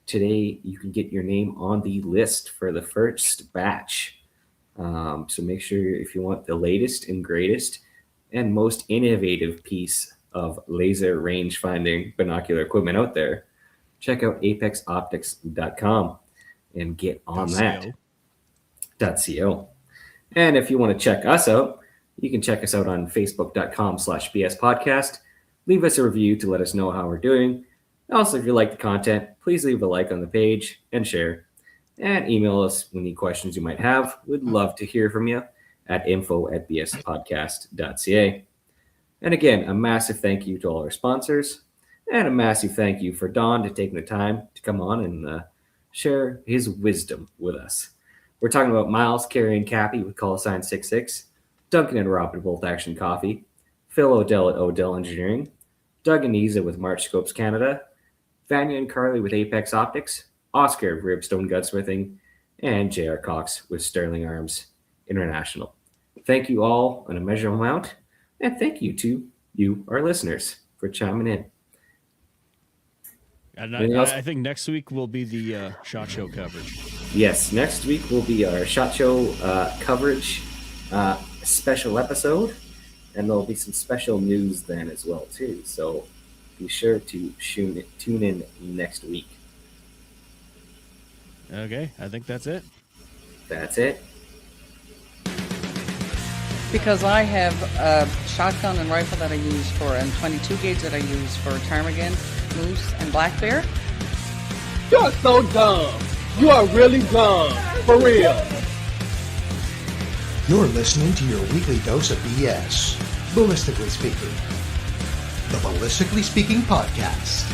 Today, you can get your name on the list for the first batch. So make sure if you want the latest and greatest and most innovative piece of laser range finding binocular equipment out there, check out apexoptics.com and get on that. .co. And if you want to check us out, you can check us out on facebook.com/BS podcast. Leave us a review to let us know how we're doing. Also, if you like the content, please leave a like on the page and share. And email us any questions you might have. We'd love to hear from you at info@bspodcast.ca. And again, a massive thank you to all our sponsors. And a massive thank you for Don to taking the time to come on and share his wisdom with us. We're talking about Miles, Carey, and Cappy with call sign 66, Duncan and Rob at Bolt Action Coffee, Phil Odell at Odell Engineering, Doug and Isa with March Scopes Canada, Vanya and Carly with Apex Optics, Oscar of Ribstone Gunsmithing, and J.R. Cox with Sterling Arms International. Thank you all in a measurable amount, and thank you to you, our listeners, for chiming in. And I think next week will be the SHOT Show coverage. Yes, next week will be our SHOT Show coverage special episode, and there'll be some special news then as well, too. So be sure to tune in next week. Okay, I think that's it. That's it. Because I have a shotgun and rifle that I use for, and 22 gauge that I use for ptarmigan, moose, and black bear. You are so dumb. You are really dumb. For real. You're listening to your weekly dose of BS, ballistically speaking. The Ballistically Speaking Podcast.